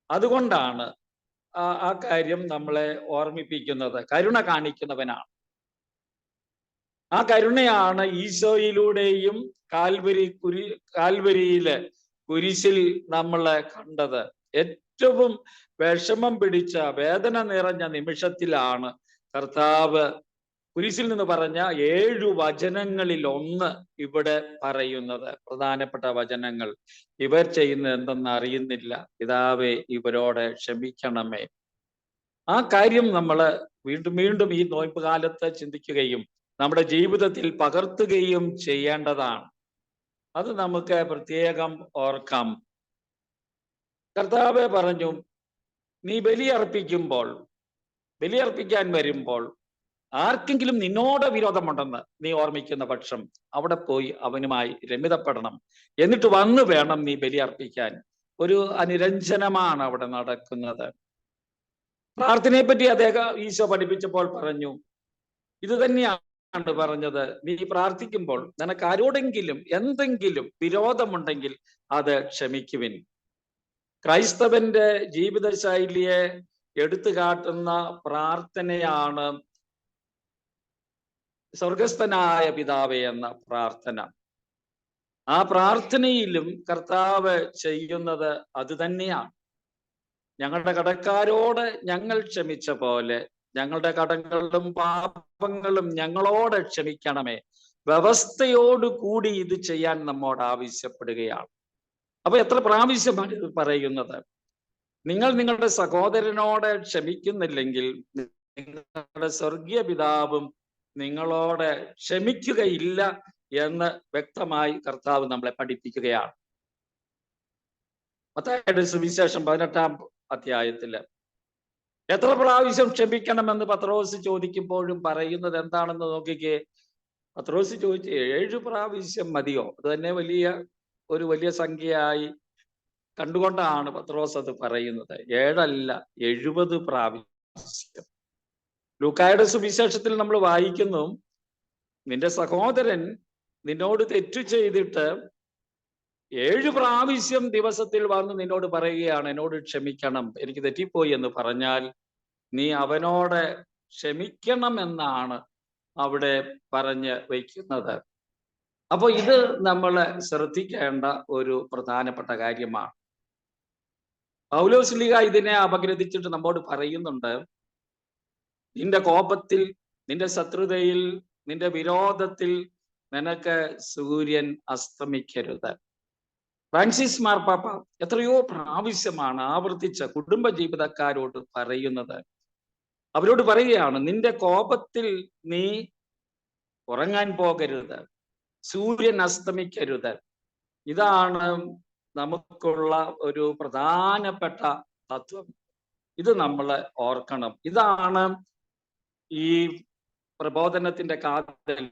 അതുകൊണ്ടാണ് ആ കാര്യം നമ്മളെ ഓർമ്മിപ്പിക്കുന്നത്. കരുണ കാണിക്കുന്നവനാണ്. ആ കരുണയാണ് ഈശോയിലൂടെയും കാൽവരിയിലെ കുരിശിൽ നമ്മളെ കണ്ടത്. ഏറ്റവും വിഷമം പിടിച്ച, വേദന നിറഞ്ഞ നിമിഷത്തിലാണ് കർത്താവ് കുരിശിൽ നിന്ന് പറഞ്ഞ 7 വചനങ്ങളിൽ ഒന്ന് ഇവിടെ പറയുന്നത്. പ്രധാനപ്പെട്ട വചനങ്ങൾ, ഇവർ ചെയ്യുന്നത് എന്തെന്ന് അറിയുന്നില്ല, പിതാവേ ഇവരോട് ക്ഷമിക്കണമേ. ആ കാര്യം നമ്മൾ വീണ്ടും വീണ്ടും ഈ നോയമ്പ് കാലത്ത് ചിന്തിക്കുകയും നമ്മുടെ ജീവിതത്തിൽ പകർത്തുകയും ചെയ്യേണ്ടതാണ്. അത് നമുക്ക് പ്രത്യേകം ഓർക്കാം. കർത്താവ് പറഞ്ഞു, നീ ബലിയർപ്പിക്കാൻ വരുമ്പോൾ ആർക്കെങ്കിലും നിന്നോട് വിരോധമുണ്ടെന്ന് നീ ഓർമ്മിക്കുന്ന പക്ഷം അവിടെ പോയി അവനുമായി രമിതപ്പെടണം, എന്നിട്ട് വന്നു വേണം നീ ബലിയർപ്പിക്കാൻ. ഒരു അനുരഞ്ജനമാണ് അവിടെ നടക്കുന്നത്. പ്രാർത്ഥനയെ പറ്റി ഈശോ പഠിപ്പിച്ചപ്പോൾ പറഞ്ഞു, ഇത് തന്നെയാണ് പറഞ്ഞത്, നീ പ്രാർത്ഥിക്കുമ്പോൾ നിനക്ക് ആരോടെങ്കിലും എന്തെങ്കിലും വിരോധമുണ്ടെങ്കിൽ അത് ക്ഷമിക്കുവിൻ. ക്രൈസ്തവന്റെ ജീവിതശൈലിയെ എടുത്തു കാട്ടുന്ന പ്രാർത്ഥനയാണ് സ്വർഗസ്ഥനായ പിതാവേ എന്ന പ്രാർത്ഥന. ആ പ്രാർത്ഥനയിലും കർത്താവ് ചെയ്യുന്നത് അത് തന്നെയാണ്. ഞങ്ങളുടെ കടക്കാരോട് ഞങ്ങൾ ക്ഷമിച്ച പോലെ ഞങ്ങളുടെ കടങ്ങളും പാപങ്ങളും ഞങ്ങളോട് ക്ഷമിക്കണമേ. വ്യവസ്ഥയോടുകൂടി ഇത് ചെയ്യാൻ നമ്മോട് ആവശ്യപ്പെടുകയാണ്. അപ്പൊ എത്ര പ്രാവശ്യമാണ് ഇത് പറയുന്നത്? നിങ്ങൾ നിങ്ങളുടെ സഹോദരനോട് ക്ഷമിക്കുന്നില്ലെങ്കിൽ നിങ്ങളുടെ സ്വർഗീയ പിതാവും നിങ്ങളോട് ക്ഷമിക്കുകയില്ല എന്ന് വ്യക്തമായി കർത്താവ് നമ്മളെ പഠിപ്പിക്കുകയാണ്. മത്തായിയുടെ സുവിശേഷം 18-ാം അധ്യായത്തില് എത്ര പ്രാവശ്യം ക്ഷമിക്കണമെന്ന് പത്രോസ് ചോദിക്കുമ്പോഴും പറയുന്നത് എന്താണെന്ന് നോക്കിക്കേ. പത്രോസ് ചോദിച്ചു 7 പ്രാവശ്യം മതിയോ? അത് തന്നെ വലിയ സംഖ്യയായി കണ്ടുകൊണ്ടാണ് പത്രോസ് അത് പറയുന്നത്. 7 അല്ല, 70 പ്രാവശ്യം. ലൂക്കായുടെ സുവിശേഷത്തിൽ നമ്മൾ വായിക്കുന്നു, നിന്റെ സഹോദരൻ നിന്നോട് തെറ്റു ചെയ്തിട്ട് 7 പ്രാവശ്യം ദിവസത്തിൽ വന്ന് നിന്നോട് പറയുകയാണ്, എന്നോട് ക്ഷമിക്കണം, എനിക്ക് തെറ്റിപ്പോയി എന്ന് പറഞ്ഞാൽ നീ അവനോട് ക്ഷമിക്കണമെന്നാണ് അവിടെ പറഞ്ഞ് വയ്ക്കുന്നത്. അപ്പൊ ഇത് നമ്മൾ ശ്രദ്ധിക്കേണ്ട ഒരു പ്രധാനപ്പെട്ട കാര്യമാണ്. പൗലോസ് ഇതിനെ അപഗ്രഥിച്ചിട്ട് നമ്മോട് പറയുന്നുണ്ട്, നിന്റെ കോപത്തിൽ, നിന്റെ ശത്രുതയിൽ, നിന്റെ വിരോധത്തിൽ നിനക്ക് സൂര്യൻ അസ്തമിക്കരുത്. ഫ്രാൻസിസ് മാർപ്പാപ്പ എത്രയോ പ്രാവശ്യമാണ് ആവർത്തിച്ച കുടുംബ ജീവിതക്കാരോട് പറയുന്നത്. അവരോട് പറയുകയാണ്, നിന്റെ കോപത്തിൽ നീ ഉറങ്ങാൻ പോകരുത്, സൂര്യൻ അസ്തമിക്കരുത്. ഇതാണ് നമുക്കുള്ള ഒരു പ്രധാനപ്പെട്ട തത്വം. ഇത് നമ്മൾ ഓർക്കണം. ഇതാണ് ഈ പ്രബോധനത്തിന്റെ കാതൽ.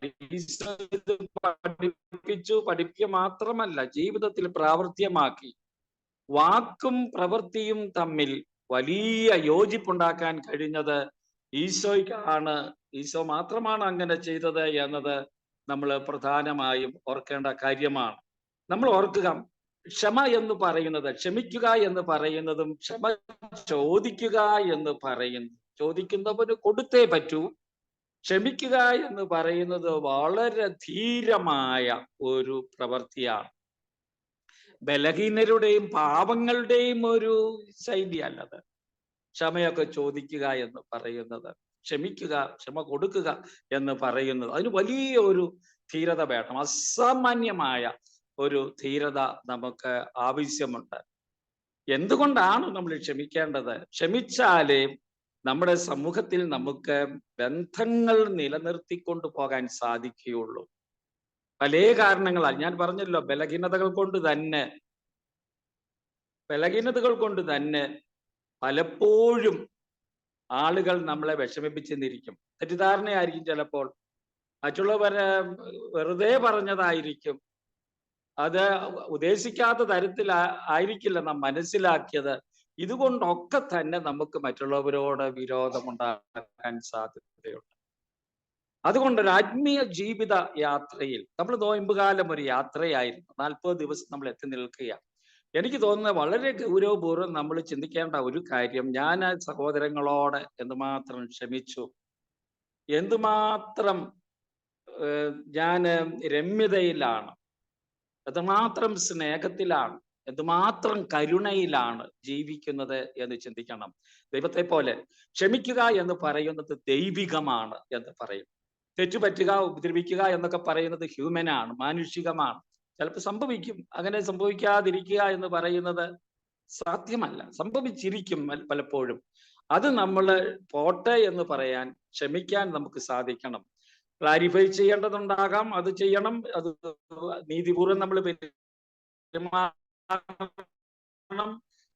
പഠിപ്പിക്കുക മാത്രമല്ല, ജീവിതത്തിൽ പ്രാവർത്തികമാക്കി വാക്കും പ്രവൃത്തിയും തമ്മിൽ വലിയ യോജിപ്പുണ്ടാക്കാൻ കഴിഞ്ഞത് ഈശോയ്ക്കാണ്. ഈശോ മാത്രമാണ് അങ്ങനെ ചെയ്തത് എന്നത് നമ്മൾ പ്രധാനമായും ഓർക്കേണ്ട കാര്യമാണ്. നമ്മൾ ഓർക്കുക, ക്ഷമ എന്ന് പറയുന്നത്, ക്ഷമിക്കുക എന്ന് പറയുന്നതും ക്ഷമ ചോദിക്കുക എന്ന് ചോദിക്കുന്നവന് കൊടുത്തേ പറ്റൂ. ക്ഷമിക്കുക എന്ന് പറയുന്നത് വളരെ ധീരമായ ഒരു പ്രവൃത്തിയാണ്. ബലഹീനരുടെയും പാപങ്ങളുടെയും ഒരു ശൈലിയല്ലത് ക്ഷമയൊക്കെ ചോദിക്കുക എന്ന് പറയുന്നത്. ക്ഷമിക്കുക, ക്ഷമ കൊടുക്കുക എന്ന് പറയുന്നത്, അതിന് വലിയ ഒരു ധീരത വേണം. അസാമാന്യമായ ഒരു ധീരത നമുക്ക് ആവശ്യമുണ്ട്. എന്തുകൊണ്ടാണ് നമ്മൾ ക്ഷമിക്കേണ്ടത്? ക്ഷമിച്ചാലേ നമ്മുടെ സമൂഹത്തിൽ നമുക്ക് ബന്ധങ്ങൾ നിലനിർത്തിക്കൊണ്ടു പോകാൻ സാധിക്കുകയുള്ളൂ. പല കാരണങ്ങളാൽ, ഞാൻ പറഞ്ഞല്ലോ, ബലഹീനതകൾ കൊണ്ട് തന്നെ പലപ്പോഴും ആളുകൾ നമ്മളെ വിഷമിപ്പിച്ചെന്നിരിക്കും. തെറ്റിദ്ധാരണയായിരിക്കും, ചിലപ്പോൾ മറ്റുള്ളവരെ വെറുതെ പറഞ്ഞതായിരിക്കും, അത് ഉദ്ദേശിക്കാത്ത തരത്തിൽ ആയിരിക്കില്ല നാം മനസ്സിലാക്കിയത്. ഇതുകൊണ്ടൊക്കെ തന്നെ നമുക്ക് മറ്റുള്ളവരോട് വിരോധമുണ്ടാക്കാൻ സാധ്യതയുണ്ട്. അതുകൊണ്ട് ഒരു ആത്മീയ ജീവിത യാത്രയിൽ, നമ്മൾ നോയമ്പുകാലം ഒരു യാത്രയായിരുന്നു. 40 ദിവസം നമ്മൾ എത്തി നിൽക്കുകയാണ്. എനിക്ക് തോന്നുന്നത് വളരെ ഗൗരവപൂർവ്വം നമ്മൾ ചിന്തിക്കേണ്ട ഒരു കാര്യം, ഞാൻ സഹോദരങ്ങളോട് എന്തുമാത്രം ക്ഷമിച്ചു, എന്തുമാത്രം ഞാൻ രമ്യതയിലാണ്, എന്തുമാത്രം സ്നേഹത്തിലാണ്, എന്തുമാത്രം കരുണയിലാണ് ജീവിക്കുന്നത് എന്ന് ചിന്തിക്കണം. ദൈവത്തെ പോലെ ക്ഷമിക്കുക എന്ന് പറയുന്നത് ദൈവികമാണ് എന്ന് പറയും. തെറ്റുപറ്റുക, ഉപദ്രവിക്കുക എന്നൊക്കെ പറയുന്നത് ഹ്യൂമനാണ്, മാനുഷികമാണ്. ചിലപ്പോൾ സംഭവിക്കും. അങ്ങനെ സംഭവിക്കാതിരിക്കുക എന്ന് പറയുന്നത് സാധ്യമല്ല, സംഭവിച്ചിരിക്കും പലപ്പോഴും. അത് നമ്മൾ പോട്ടെ എന്ന് പറയാൻ, ക്ഷമിക്കാൻ നമുക്ക് സാധിക്കണം. ക്ലാരിഫൈ ചെയ്യേണ്ടതുണ്ടാകാം, അത് ചെയ്യണം. അത് നീതിപൂർവ്വം നമ്മൾ പെരുമാറണം.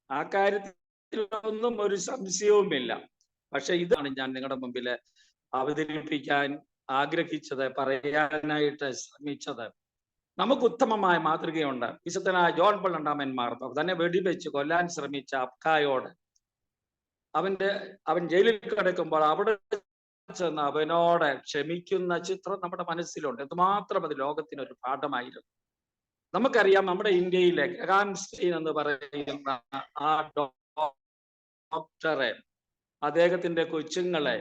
ആ കാര്യത്തിലൊന്നും ഒരു സംശയവുമില്ല. പക്ഷെ ഇതാണ് ഞാൻ നിങ്ങളുടെ മുമ്പിൽ അവതരിപ്പിക്കാൻ ആഗ്രഹിച്ചത്, പറയാനായിട്ട് ശ്രമിച്ചത്. നമുക്ക് ഉത്തമമായ മാതൃകയുണ്ട്. വിശുദ്ധനായ ജോൺ പോൾ രണ്ടാമൻ മാർപ്പാപ്പ തന്നെ വെടിവെച്ച് കൊല്ലാൻ ശ്രമിച്ച അബ്കായോട് അവൻ ജയിലിൽ കിടക്കുമ്പോൾ അവിടെ ചെന്ന് അവനോട് ക്ഷമിക്കുന്ന ചിത്രം നമ്മുടെ മനസ്സിലുണ്ട്. എന്തുമാത്രം അത് ലോകത്തിനൊരു പാഠമായിരുന്നു. നമുക്കറിയാം, നമ്മുടെ ഇന്ത്യയിലെ ഗ്രഹാം സ്റ്റെയിൻ എന്ന് പറയുന്ന ആ ഡോക്ടറെ, അദ്ദേഹത്തിന്റെ കൊച്ചുങ്ങളെ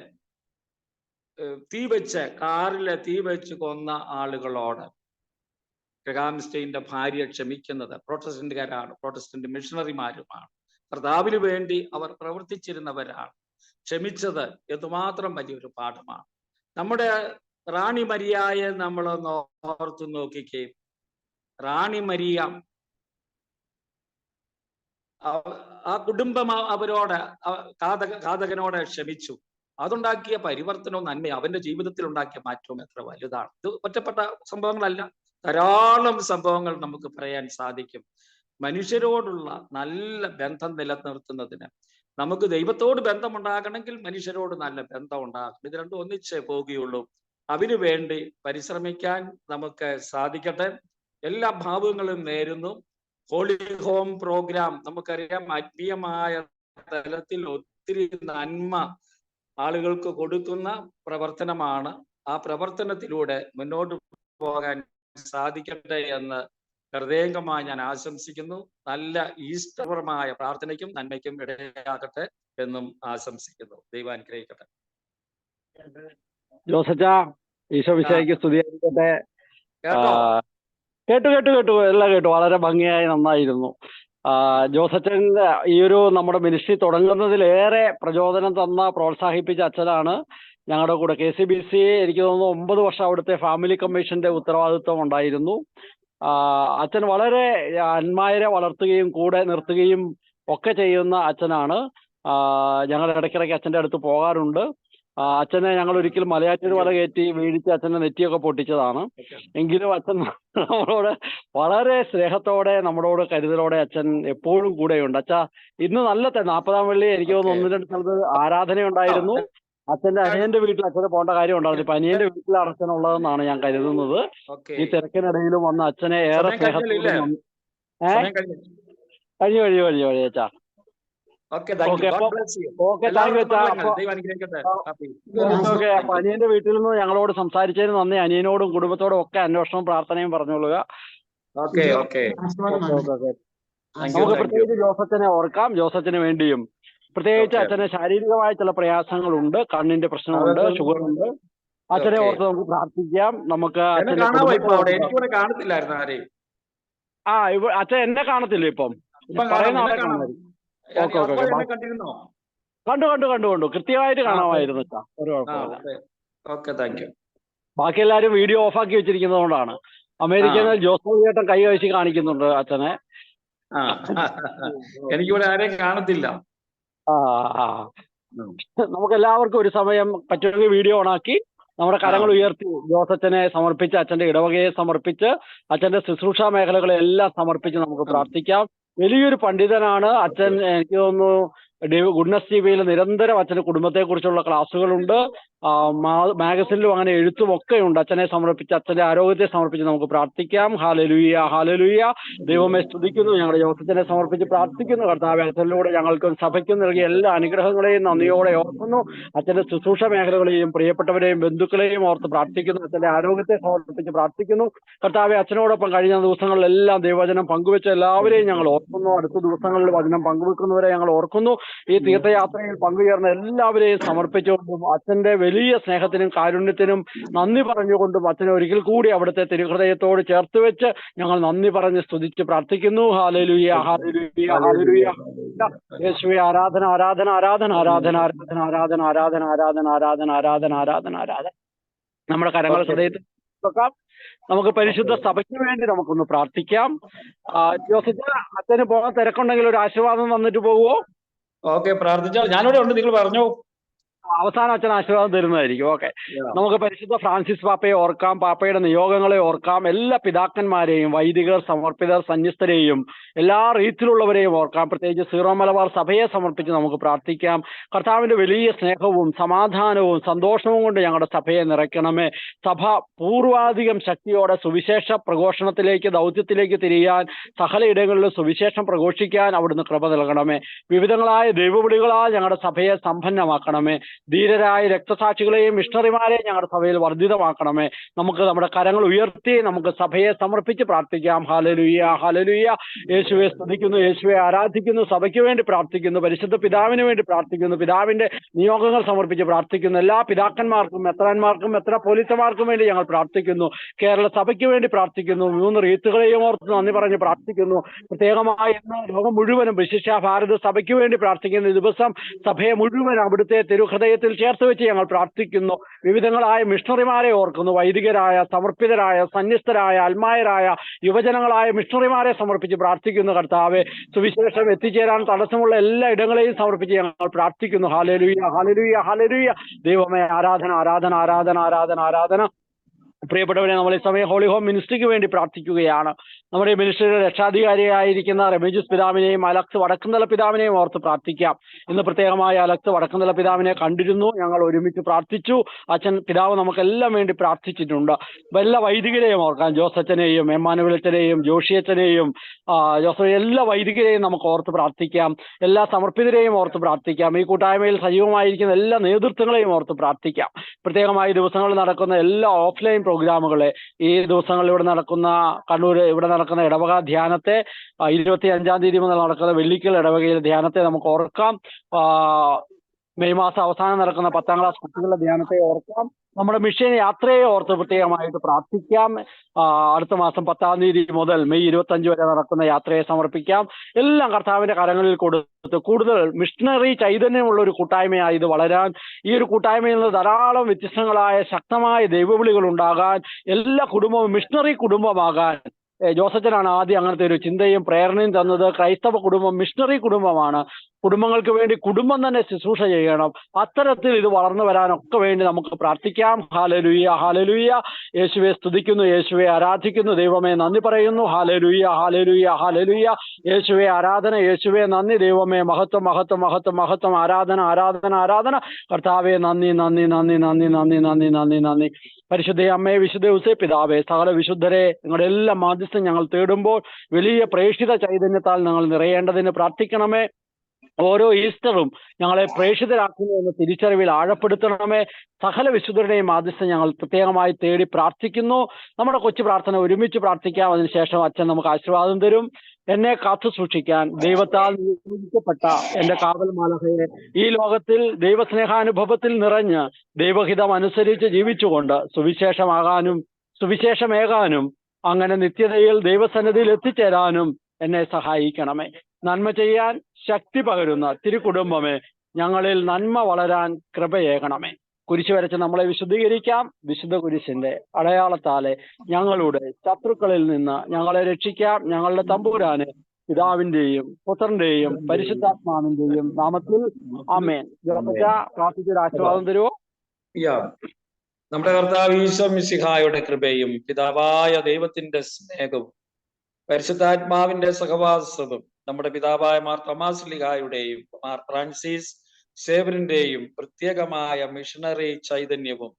തീ വെച്ച് കാറിലെ തീ വെച്ച് കൊന്ന ആളുകളോട് ഗ്രഹാം സ്റ്റെയിന്റെ ഭാര്യ ക്ഷമിക്കുന്നത് പ്രൊട്ടസ്റ്റന്റുകാരാണ്, പ്രൊട്ടസ്റ്റന്റ് മിഷണറിമാരുമാണ്, കർത്താവിന് വേണ്ടി അവർ പ്രവർത്തിച്ചിരുന്നവരാണ്. ക്ഷമിച്ചത് എന്തുമാത്രം വലിയൊരു പാഠമാണ്. നമ്മുടെ റാണി മരിയയെ നമ്മൾ ഓർത്തു നോക്കിക്കേ. റാണി മരിയ ആ കുടുംബം അവരോട് ഘാതകനോട് ക്ഷമിച്ചു. അതുണ്ടാക്കിയ പരിവർത്തനവും നന്മയും അവന്റെ ജീവിതത്തിൽ ഉണ്ടാക്കിയ മാറ്റവും എത്ര വലുതാണ്. ഇത് ഒറ്റപ്പെട്ട സംഭവങ്ങളല്ല, ധാരാളം സംഭവങ്ങൾ നമുക്ക് പറയാൻ സാധിക്കും. മനുഷ്യരോടുള്ള നല്ല ബന്ധം നിലനിർത്തുന്നതിന് നമുക്ക് ദൈവത്തോട് ബന്ധമുണ്ടാകണമെങ്കിൽ മനുഷ്യരോട് നല്ല ബന്ധം ഉണ്ടാകണം. ഇത് രണ്ടും ഒന്നിച്ചേ പോകുകയുള്ളൂ. അതിനു വേണ്ടി പരിശ്രമിക്കാൻ നമുക്ക് സാധിക്കട്ടെ. എല്ലാ ഭാവങ്ങളും നേരുന്നു. ഹോളി ഹോം പ്രോഗ്രാം നമുക്കറിയാം, ആത്മീയമായ തലത്തിൽ ഒത്തിരി നന്മ ആളുകൾക്ക് കൊടുക്കുന്ന പ്രവർത്തനമാണ്. ആ പ്രവർത്തനത്തിലൂടെ മുന്നോട്ട് പോകാൻ സാധിക്കട്ടെ എന്ന് ഹൃദയംഗമായി ഞാൻ ആശംസിക്കുന്നു. നല്ല ഈസ്റ്റർപരമായ പ്രാർത്ഥനയ്ക്കും നന്മയ്ക്കും ഇടയാകട്ടെ എന്നും ആശംസിക്കുന്നു. ദൈവം അനുഗ്രഹിക്കട്ടെ. ജോസച്ചാ, ഈശോ മിശിഹായ്ക്ക് സ്തുതിയായിരിക്കട്ടെ. കേട്ടു എല്ലാം കേട്ടു. വളരെ ഭംഗിയായി, നന്നായിരുന്നു. ജോസച്ചൻ ഈ ഒരു നമ്മുടെ മിനിസ്ട്രി തുടങ്ങുന്നതിലേറെ പ്രചോദനം തന്ന, പ്രോത്സാഹിപ്പിച്ച അച്ഛനാണ്. ഞങ്ങളുടെ കൂടെ KCBC എനിക്ക് തോന്നുന്നു 9 വർഷം അവിടുത്തെ ഫാമിലി കമ്മീഷന്റെ ഉത്തരവാദിത്വം ഉണ്ടായിരുന്നു. അച്ഛൻ വളരെ അന്മാരെ വളർത്തുകയും കൂടെ നിർത്തുകയും ഒക്കെ ചെയ്യുന്ന അച്ഛനാണ്. ഞങ്ങൾ ഇടയ്ക്കിടയ്ക്ക് അച്ഛൻ്റെ അടുത്ത് പോകാറുണ്ട്. അച്ഛനെ ഞങ്ങൾ ഒരിക്കലും മലയാറ്റൂർ വല കയറ്റി വീഴിച്ച് അച്ഛൻ്റെ നെറ്റിയൊക്കെ പൊട്ടിച്ചതാണ്. എങ്കിലും അച്ഛൻ നമ്മളോട് വളരെ സ്നേഹത്തോടെ, നമ്മളോട് കരുതലോടെ അച്ഛൻ എപ്പോഴും കൂടെയുണ്ട്. അച്ഛാ, ഇന്ന് നല്ല 40-ാം വെള്ളി എനിക്ക് തോന്നുന്നു 1-2 സ്ഥലത്ത് ആരാധനയുണ്ടായിരുന്നു. അച്ഛന്റെ അനിയന്റെ വീട്ടിൽ അച്ഛന് പോകേണ്ട കാര്യം ഉണ്ടായിരുന്നു. ഇപ്പൊ അനിയന്റെ വീട്ടിലാണ് അച്ഛനുള്ളതെന്നാണ് ഞാൻ കരുതുന്നത്. ഈ തിരക്കിനിടയിലും വന്ന് അച്ഛനെ ഏറെ സ്നേഹത്തോടെ കഴിഞ്ഞു അച്ഛാ. അപ്പൊ അനിയന്റെ വീട്ടിൽ നിന്ന് ഞങ്ങളോട് സംസാരിച്ചതിന് നന്ദി. അനിയനോടും കുടുംബത്തോടും ഒക്കെ അന്വേഷണവും പ്രാർത്ഥനയും പറഞ്ഞോളുക. നമുക്ക് പ്രത്യേകിച്ച് ജോസച്ചനെ ഓർക്കാം. ജോസച്ചന് വേണ്ടിയും പ്രത്യേകിച്ച് അച്ഛന് ശാരീരികമായ ചില പ്രയാസങ്ങളുണ്ട്. കണ്ണിന്റെ പ്രശ്നമുണ്ട്, ഷുഗറുണ്ട്. അച്ഛനെ ഓർത്ത് നമുക്ക് പ്രാർത്ഥിക്കാം. നമുക്ക് അച്ഛൻ അച്ഛൻ എന്നെ കാണത്തില്ല ഇപ്പം, പറയുന്ന ആളെ കാണാമായിരിക്കും. കണ്ടു കൃത്യമായിട്ട് കാണാമായിരുന്നു അച്ഛാ. ഒരു കുഴപ്പമില്ല. ബാക്കി എല്ലാവരും വീഡിയോ ഓഫാക്കി വെച്ചിരിക്കുന്നത് കൊണ്ടാണ്. അമേരിക്കയിൽ ജോസഫ് ചേട്ടൻ കൈ കഴിച്ച് കാണിക്കുന്നുണ്ട് അച്ഛനെ. എനിക്കിവിടെ ആരെയും കാണത്തില്ല. നമുക്ക് എല്ലാവർക്കും ഒരു സമയം പറ്റുമെങ്കിൽ വീഡിയോ ഓണാക്കി നമ്മുടെ കരങ്ങൾ ഉയർത്തി ജോസച്ചനെ സമർപ്പിച്ച്, അച്ഛന്റെ ഇടവകയെ സമർപ്പിച്ച്, അച്ഛന്റെ ശുശ്രൂഷാ മേഖലകളെല്ലാം സമർപ്പിച്ച് നമുക്ക് പ്രാർത്ഥിക്കാം. വലിയൊരു പണ്ഡിതനാണ് അച്ഛൻ. എനിക്ക് തോന്നുന്നു ഗുഡ്നസ് ടിവിയിൽ നിരന്തരം അച്ഛൻ്റെ കുടുംബത്തെക്കുറിച്ചുള്ള ക്ലാസ്സുകളുണ്ട്. മാഗസിനിലും അങ്ങനെ എഴുത്തും ഒക്കെ ഉണ്ട്. അച്ഛനെ സമർപ്പിച്ച്, അച്ഛൻ്റെ ആരോഗ്യത്തെ സമർപ്പിച്ച് നമുക്ക് പ്രാർത്ഥിക്കാം. Hallelujah, hallelujah. ദൈവമേ സ്തുതിക്കുന്നു. ഞങ്ങളുടെ ജോസച്ചനെ സമർപ്പിച്ച് പ്രാർത്ഥിക്കുന്നു. കർത്താവേ, അച്ഛനിലൂടെ ഞങ്ങൾക്കും സഭയ്ക്കും നൽകിയ എല്ലാ അനുഗ്രഹങ്ങളെയും നന്ദിയോടെ ഓർക്കുന്നു. അച്ഛൻ്റെ ശുശ്രൂഷ മേഖലകളെയും പ്രിയപ്പെട്ടവരെയും ബന്ധുക്കളെയും ഓർത്ത് പ്രാർത്ഥിക്കുന്നു. അച്ഛൻ്റെ ആരോഗ്യത്തെ സമർപ്പിച്ച് പ്രാർത്ഥിക്കുന്നു. കർത്താവെ, അച്ഛനോടൊപ്പം കഴിഞ്ഞ ദിവസങ്ങളിലെല്ലാം ദൈവവചനം പങ്കുവെച്ച എല്ലാവരെയും ഞങ്ങൾ ഓർക്കുന്നു. അടുത്ത ദിവസങ്ങളിൽ വചനം പങ്കുവെക്കുന്നവരെ ഞങ്ങൾ ഓർക്കുന്നു. ഈ തീർത്ഥയാത്രയിൽ പങ്കുചേർന്ന എല്ലാവരെയും സമർപ്പിച്ചുകൊണ്ടും അച്ഛന്റെ വലിയ സ്നേഹത്തിനും കാരുണ്യത്തിനും നന്ദി പറഞ്ഞുകൊണ്ടും അച്ഛനെ ഒരിക്കൽ കൂടി അവിടുത്തെ തിരുഹൃദയത്തോട് ചേർത്ത് വെച്ച് ഞങ്ങൾ നന്ദി പറഞ്ഞ് സ്തുതിച്ച് പ്രാർത്ഥിക്കുന്നു. Hallelujah, hallelujah, hallelujah. യേശുവേ, ആരാധന, ആരാധന, ആരാധന, ആരാധന, ആരാധന, ആരാധന, ആരാധന, ആരാധന, ആരാധന, ആരാധന, ആരാധന, ആരാധന. നമ്മുടെ കരങ്ങൾ ഹൃദയത്തിൽ വെക്കാം. നമുക്ക് പരിശുദ്ധ സഭയ്ക്ക് വേണ്ടി നമുക്കൊന്ന് പ്രാർത്ഥിക്കാം. ജോസഫ്, അച്ഛന് പോകാൻ തിരക്കുണ്ടെങ്കിൽ ഒരു ആശീർവാദം തന്നിട്ട് പോകുമോ? ഓക്കെ, പ്രാർത്ഥിച്ചാൽ ഞാനിവിടെ ഉണ്ട്, നിങ്ങൾ പറഞ്ഞു. അവസാനം അച്ഛൻ ആശീർവാദം തരുന്നതായിരിക്കും. ഓക്കെ, നമുക്ക് പരിശുദ്ധ ഫ്രാൻസിസ് പാപ്പയെ ഓർക്കാം. പാപ്പയുടെ നിയോഗങ്ങളെ ഓർക്കാം. എല്ലാ പിതാക്കന്മാരെയും, വൈദികർ, സമർപ്പിതർ, സന്യസ്തരെയും എല്ലാ റീത്തിലുള്ളവരെയും ഓർക്കാം. പ്രത്യേകിച്ച് സീറോ മലബാർ സഭയെ സമർപ്പിച്ച് നമുക്ക് പ്രാർത്ഥിക്കാം. കർത്താവിന്റെ വലിയ സ്നേഹവും സമാധാനവും സന്തോഷവും കൊണ്ട് ഞങ്ങളുടെ സഭയെ നിറയ്ക്കണമേ. സഭ പൂർവാധികം ശക്തിയോടെ സുവിശേഷ പ്രഘോഷണത്തിലേക്ക്, ദൗത്യത്തിലേക്ക് തിരിയാൻ, സകലയിടങ്ങളിലും സുവിശേഷം പ്രഘോഷിക്കാൻ അവിടുന്ന് കൃപ നൽകണമേ. വിവിധങ്ങളായ ദൈവവിളികളാൽ ഞങ്ങളുടെ സഭയെ സമ്പന്നമാക്കണമേ. ധീരരായ രക്തസാക്ഷികളെയും മിഷണറിമാരെയും ഞങ്ങളുടെ സഭയിൽ വർദ്ധിതമാക്കണമേ. നമുക്ക് നമ്മുടെ കരങ്ങൾ ഉയർത്തി നമുക്ക് സഭയെ സമർപ്പിച്ച് പ്രാർത്ഥിക്കാം. Hallelujah, hallelujah. യേശുവെ സ്തുതിക്കുന്നു, യേശുവെ ആരാധിക്കുന്നു, സഭയ്ക്ക് വേണ്ടി പ്രാർത്ഥിക്കുന്നു, പരിശുദ്ധ പിതാവിന് വേണ്ടി പ്രാർത്ഥിക്കുന്നു, പിതാവിന്റെ നിയോഗങ്ങൾ സമർപ്പിച്ച് പ്രാർത്ഥിക്കുന്നു. എല്ലാ പിതാക്കന്മാർക്കും മെത്രാന്മാർക്കും മെത്രാപ്പോലീത്തമാർക്കും വേണ്ടി ഞങ്ങൾ പ്രാർത്ഥിക്കുന്നു. കേരള സഭയ്ക്ക് വേണ്ടി പ്രാർത്ഥിക്കുന്നു. 3 റീത്തുകളെയും ഓർത്ത് നന്ദി പറഞ്ഞ് പ്രാർത്ഥിക്കുന്നു. പ്രത്യേകമായി ഇന്ന് ലോകം മുഴുവനും വിശിഷ്യ ഭാരത സഭയ്ക്ക് വേണ്ടി പ്രാർത്ഥിക്കുന്ന ഈ ദിവസം സഭയെ മുഴുവൻ അവിടുത്തെ തിരുഹൃദയത്തിൽ ചേർത്ത് വെച്ച് ഞങ്ങൾ പ്രാർത്ഥിക്കുന്നു. വിവിധങ്ങളായ മിഷണറിമാരെ ഓർക്കുന്നു. വൈദികരായ, സമർപ്പിതരായ, സന്യസ്തരായ, അൽമായരായ, യുവജനങ്ങളായ മിഷണറിമാരെ സമർപ്പിച്ച് പ്രാർത്ഥിക്കുന്നു. കർത്താവെ, സുവിശേഷം എത്തിച്ചേരാൻ തടസ്സമുള്ള എല്ലാ ഇടങ്ങളെയും സമർപ്പിച്ച് ഞങ്ങൾ പ്രാർത്ഥിക്കുന്നു. Hallelujah, hallelujah, hallelujah. ദൈവമേ, ആരാധന, ആരാധന, ആരാധന, ആരാധന, ആരാധന. പ്രിയപ്പെട്ടവരെ, നമ്മൾ ഈ സമയം ഹോളി ഹോം മിനിസ്ട്രിക്ക് വേണ്ടി പ്രാർത്ഥിക്കുകയാണ്. നമ്മുടെ ഈ മിനിസ്ട്രിയുടെ രക്ഷാധികാരിയായിരിക്കുന്ന റെമീജിയസ് പിതാവിനെയും അലക്സ് വടക്കുംതല പിതാവിനെയും ഓർത്ത് പ്രാർത്ഥിക്കാം. ഇന്ന് പ്രത്യേകമായി അലക്സ് വടക്കുംതല പിതാവിനെ കണ്ടിരുന്നു. ഞങ്ങൾ ഒരുമിച്ച് പ്രാർത്ഥിച്ചു. അച്ഛൻ പിതാവ് നമുക്കെല്ലാം വേണ്ടി പ്രാർത്ഥിച്ചിട്ടുണ്ട്. എല്ലാ വൈദികരെയും ഓർക്കാം. ജോസച്ചനെയും എമ്മാനുവലച്ചനെയും ജോഷിയച്ചനെയും എല്ലാ വൈദികരെയും നമുക്ക് ഓർത്ത് പ്രാർത്ഥിക്കാം. എല്ലാ സമർപ്പിതരെയും ഓർത്ത് പ്രാർത്ഥിക്കാം. ഈ കൂട്ടായ്മയിൽ സജീവമായിരിക്കുന്ന എല്ലാ നേതൃത്വങ്ങളെയും ഓർത്ത് പ്രാർത്ഥിക്കാം. പ്രത്യേകമായി ദിവസങ്ങളിൽ നടക്കുന്ന എല്ലാ ഓഫ്ലൈൻ പ്രോഗ്രാമുകളെ, ഈ ദിവസങ്ങളിൽ ഇവിടെ നടക്കുന്ന കണ്ണൂർ ഇവിടെ നടക്കുന്ന ഇടവക ധ്യാനത്തെ, 25-ാം തീയതി മുതൽ നടക്കുന്ന വെള്ളിക്കൽ ഇടവകയിലെ ധ്യാനത്തെ നമുക്ക് ഓർക്കാം. മെയ് മാസം അവസാനം നടക്കുന്ന 10ാം ക്ലാസ് കുട്ടികളുടെ ധ്യാനത്തെ ഓർക്കാം. നമ്മുടെ മിഷൻ യാത്രയെ ഓർത്ത് പ്രത്യേകമായിട്ട് പ്രാർത്ഥിക്കാം. അടുത്ത മാസം 10-ാം തീയതി മുതൽ മെയ് 25 വരെ നടക്കുന്ന യാത്രയെ സമർപ്പിക്കാം. എല്ലാം കർത്താവിന്റെ കരങ്ങളിൽ കൊടുത്ത് കൂടുതൽ മിഷണറി ചൈതന്യമുള്ള ഒരു കൂട്ടായ്മയായി ഇത് വളരാൻ, ഈ ഒരു കൂട്ടായ്മയിൽ നിന്ന് ധാരാളം വ്യത്യസ്തങ്ങളായ ശക്തമായ ദൈവവിളികൾ ഉണ്ടാകാൻ, എല്ലാ കുടുംബവും മിഷണറി കുടുംബമാകാൻ. ജോസച്ചനാണ് ആദ്യം അങ്ങനത്തെ ഒരു ചിന്തയും പ്രേരണയും തന്നത്. ക്രൈസ്തവ കുടുംബം മിഷണറി കുടുംബമാണ്. കുടുംബങ്ങൾക്ക് വേണ്ടി കുടുംബം തന്നെ ശുശ്രൂഷ ചെയ്യണം. അത്തരത്തിൽ ഇത് വളർന്നു വരാനൊക്കെ വേണ്ടി നമുക്ക് പ്രാർത്ഥിക്കാം. Hallelujah, hallelujah. യേശുവെ സ്തുതിക്കുന്നു, യേശുവെ ആരാധിക്കുന്നു, ദൈവമേ നന്ദി പറയുന്നു. Hallelujah, hallelujah, hallelujah. യേശുവെ ആരാധന, യേശുവെ നന്ദി, ദൈവമേ മഹത്വം, മഹത്വം, മഹത്വം, മഹത്വം. ആരാധന, ആരാധന, ആരാധന. കർത്താവെ നന്ദി, നന്ദി, നന്ദി, നന്ദി, നന്ദി, നന്ദി, നന്ദി, നന്ദി. പരിശുദ്ധ അമ്മേ, വിശുദ്ധ ഔസേപ്പ് പിതാവേ, സകല വിശുദ്ധരെ നിങ്ങളുടെ എല്ലാ മാധ്യസ്ഥം ഞങ്ങൾ തേടുമ്പോൾ വലിയ പ്രേക്ഷിത ചൈതന്യത്താൽ ഞങ്ങൾ നിറയേണ്ടതിന് പ്രാർത്ഥിക്കണമേ. ഓരോ ഈസ്റ്ററും ഞങ്ങളെ പ്രേക്ഷിതരാക്കുന്നു എന്ന തിരിച്ചറിവിൽ ആഴപ്പെടുത്തണമേ. സകല വിശുദ്ധരുടെയും മാധ്യസ്ഥം ഞങ്ങൾ പ്രത്യേകമായി തേടി പ്രാർത്ഥിക്കുന്നു. നമ്മുടെ കൊച്ചു പ്രാർത്ഥന ഒരുമിച്ച് പ്രാർത്ഥിക്കാം. അതിനുശേഷം അച്ഛൻ നമുക്ക് ആശീർവാദം തരും. എന്നെ കാത്തു സൂക്ഷിക്കാൻ ദൈവത്താൽ നിയോഗിക്കപ്പെട്ട എന്റെ കാവൽ മാലഹയെ, ഈ ലോകത്തിൽ ദൈവസ്നേഹാനുഭവത്തിൽ നിറഞ്ഞ് ദൈവഹിതം അനുസരിച്ച് ജീവിച്ചുകൊണ്ട് സുവിശേഷമേകാനും അങ്ങനെ നിത്യതയിൽ ദൈവസന്നിധിയിൽ എത്തിച്ചേരാനും എന്നെ സഹായിക്കണമേ. നന്മ ചെയ്യാൻ ശക്തി പകരുന്ന തിരുകുടുംബമേ, ഞങ്ങളിൽ നന്മ വളരാൻ കൃപയേകണമേ. കുരിശ് വരച്ച് നമ്മളെ വിശുദ്ധീകരിക്കാം. വിശുദ്ധ കുരിശിന്റെ അടയാളത്താലെ ഞങ്ങളുടെ ശത്രുക്കളിൽ നിന്ന് ഞങ്ങളെ രക്ഷിക്കാം. ഞങ്ങളുടെ തമ്പുരാന് പിതാവിന്റെയും പുത്രന്റെയും പരിശുദ്ധാത്മാവിന്റെയും നാമത്തിൽ ആമേൻ. പ്രാർത്ഥിച്ചൊരു ആശീർവാദം തരുമോ? നമ്മുടെ കർത്താവ് ഈശോ മിശിഹായുടെ കൃപയും പിതാവായ ദൈവത്തിന്റെ സ്നേഹവും പരിശുദ്ധാത്മാവിന്റെ സഹവാസവും നമ്മുടെ പിതാവായ മാർ തോമാസ് ലീഹായുടെയും മാർ ഫ്രാൻസിസ് സേവറിന്റെയും പ്രത്യേകമായ മിഷണറി ചൈതന്യവും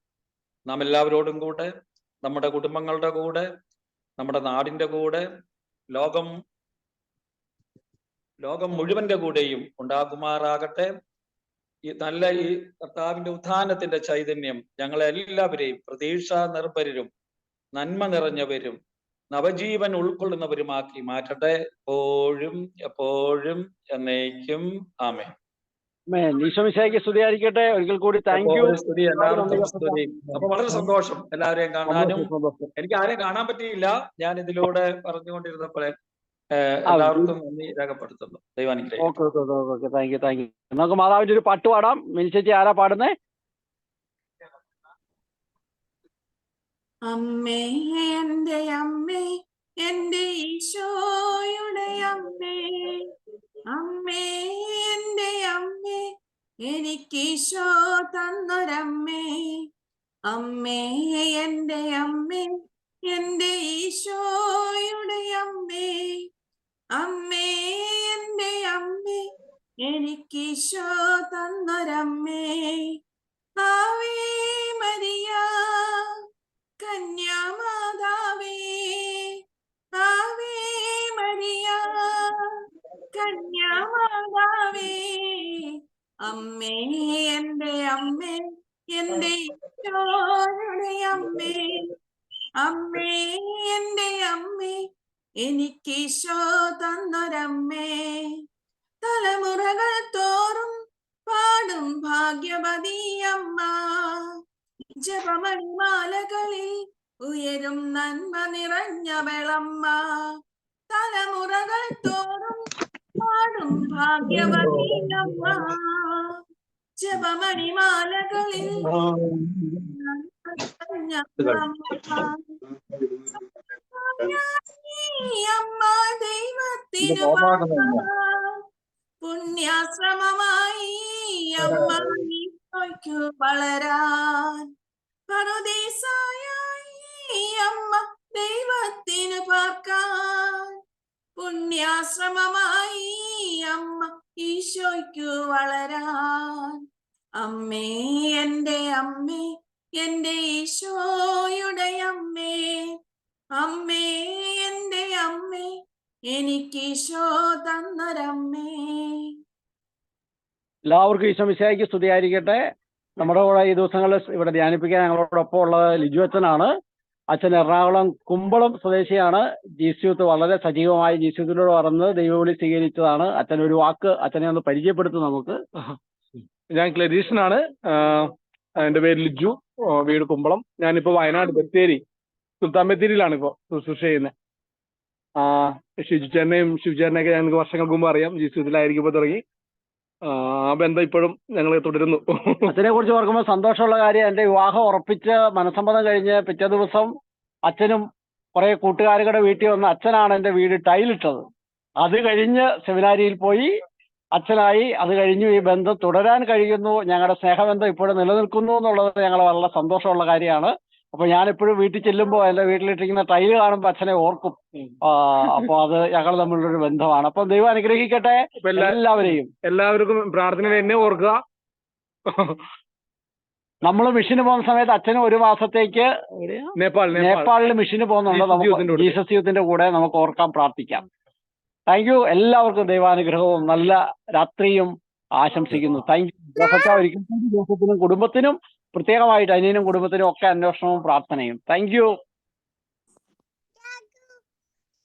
നാം എല്ലാവരോടും കൂടെ, നമ്മുടെ കുടുംബങ്ങളുടെ കൂടെ, നമ്മുടെ നാടിന്റെ കൂടെ, ലോകം മുഴുവന്റെ കൂടെയും ഉണ്ടാകുമാറാകട്ടെ. ഈ കർത്താവിന്റെ ഉത്ഥാനത്തിന്റെ ചൈതന്യം ഞങ്ങളെ എല്ലാവരെയും പ്രതീക്ഷ നിർഭരരും നന്മ നിറഞ്ഞവരും നവജീവൻ ഉൾക്കൊള്ളുന്നവരുമാക്കി മാറ്റട്ടെ, എപ്പോഴും എപ്പോഴും എന്നേക്കും. ആമേൻ. ഈശോമിശിഹായ്ക്ക് സ്തുതിയായിരിക്കട്ടെ. ഒരിക്കൽ കൂടി താങ്ക് യു. അപ്പൊ വളരെ സന്തോഷം എല്ലാവരെയും കാണാനും. എനിക്ക് ആരെയും കാണാൻ പറ്റിയില്ല, ഞാൻ ഇതിലൂടെ പറഞ്ഞുകൊണ്ടിരുന്നപ്പോഴേ എല്ലാവർക്കും നന്ദി രേഖപ്പെടുത്തുന്നു. ദൈവാനുഗ്രഹിക്കട്ടെ. Okay, thank you, thank you. നമുക്ക് മാതാവിന്റെ ഒരു പാട്ട് പാടാം. മിനി ചേച്ചി ആരാ പാടുന്നേ? അമ്മേ, എന്റെ അമ്മേ, എന്റെ ഈശോയുടെ അമ്മേ, അമ്മേ, എന്റെ അമ്മേ, എനിക്കീശോ തന്നൊരമ്മേ, അമ്മേ, എന്റെ അമ്മേ, എന്റെ ഈശോയുടെ അമ്മേ, അമ്മേ, എന്റെ അമ്മേ, എനിക്കീശോ തന്നൊരമ്മേ. ആവേ മരിയ കന്യാമാതാവേ, ആവേ മരിയ കന്യാമാതാവേ, അമ്മേ എന്റെ അമ്മേ എന്റെ ഈശോയുടെ അമ്മേ അമ്മേ എന്റെ അമ്മേ എനിക്കീശോ തന്നൊരമ്മേ തലമുറകൾ തോറും പാടും ഭാഗ്യവതി അമ്മ ജപമണിമാലകളിൽ ഉയരും നന്മ നിറഞ്ഞവളമ്മ തലമുറകൾ തോറും പാടും ഭാഗ്യവതി അമ്മ ജപമണിമാലകളിൽ അമ്മ ദൈവത്തിനു പുണ്യാശ്രമമായി അമ്മ ഈശോയ്ക്കു വളരാൻ പറുദീസായി അമ്മ ദൈവത്തിനു പാർക്കാൻ പുണ്യാശ്രമമായി അമ്മ ഈശോയ്ക്കു വളരാൻ അമ്മേ എന്റെ ഈശോയുടെ അമ്മേ അമ്മേ എന്റെ അമ്മേ എനിക്കീശോ തന്നൊരമ്മേ. എല്ലാവർക്കും ഈശോ മിശിഹായ്ക്ക് സ്തുതിയായിരിക്കട്ടെ. നമ്മുടെ കൂടെ ഈ ദിവസങ്ങളിൽ ഇവിടെ ധ്യാനിപ്പിക്കാൻ ഞങ്ങളോടൊപ്പം ഉള്ളത് ലിജു അച്ഛനാണ്. അച്ഛൻ എറണാകുളം കുമ്പളം സ്വദേശിയാണ്. ജീസ്യൂത്ത് വളരെ സജീവമായി ജീസ്യൂത്തിലൂടെ വളർന്ന് ദൈവവിളി സ്വീകരിച്ചതാണ്. അച്ഛൻ ഒരു വാക്ക് അച്ഛനെ ഒന്ന് പരിചയപ്പെടുത്തും നമുക്ക്. ഞാൻ ക്ലരീഷനാണ്. എൻ്റെ പേര് ലിജു, വീട് കുമ്പളം. ഞാനിപ്പോൾ വയനാട് ബത്തേരി സുൽത്താൻ ബത്തേരിയിലാണ് ഇപ്പോൾ ശുശ്രൂഷ ചെയ്യുന്നത്. ശിവചേട്ടനെയൊക്കെ ഞങ്ങൾക്ക് വർഷങ്ങൾക്ക് മുമ്പ് അറിയാം. ജീസ്യൂത്തിലായിരിക്കുമ്പോൾ തുടങ്ങി ബന്ധം ഇപ്പോഴും ഞങ്ങൾ തുടരുന്നു. അച്ഛനെ കുറിച്ച് ഓർക്കുമ്പോൾ സന്തോഷമുള്ള കാര്യം, എൻ്റെ വിവാഹം ഉറപ്പിച്ച് മനസ്സമ്മതം കഴിഞ്ഞ് പിറ്റേ ദിവസം അച്ഛനും കുറെ കൂട്ടുകാരുടെ വീട്ടിൽ വന്ന് അച്ഛനാണ് എൻ്റെ വീട് ടൈലിട്ടത്. അത് കഴിഞ്ഞ് സെമിനാരിയിൽ പോയി അച്ഛനായി. അത് കഴിഞ്ഞു ഈ ബന്ധം തുടരാൻ കഴിയുന്നു. ഞങ്ങളുടെ സ്നേഹബന്ധം ഇപ്പോഴും നിലനിൽക്കുന്നു എന്നുള്ളത് ഞങ്ങൾ വളരെ സന്തോഷമുള്ള കാര്യമാണ്. അപ്പൊ ഞാനെപ്പോഴും വീട്ടിൽ ചെല്ലുമ്പോൾ എൻ്റെ വീട്ടിലിട്ടിരിക്കുന്ന ടൈല് കാണുമ്പോൾ അച്ഛനെ ഓർക്കും. അപ്പൊ അത് ഞങ്ങൾ തമ്മിലുള്ളൊരു ബന്ധമാണ്. അപ്പൊ ദൈവം അനുഗ്രഹിക്കട്ടെ എല്ലാവർക്കും. പ്രാർത്ഥനയിൽ എന്നെ ഓർക്കുക. നമ്മൾ മിഷന് പോകുന്ന സമയത്ത് അച്ഛനും ഒരു മാസത്തേക്ക് നേപ്പാളിൽ മിഷന് പോകുന്നുണ്ട്. നമുക്ക് ജീസസ് യൂത്തിന്റെ കൂടെ നമുക്ക് ഓർക്കാൻ പ്രാർത്ഥിക്കാം. Thank you. എല്ലാവർക്കും ദൈവാനുഗ്രഹവും നല്ല രാത്രിയും ആശംസിക്കുന്നു. Thank you. ജോസഫിനും കുടുംബത്തിനും പ്രത്യേകമായിട്ട് അനിയനും കുടുംബത്തിനും ഒക്കെ അന്വേഷണവും പ്രാർത്ഥനയും. Thank you.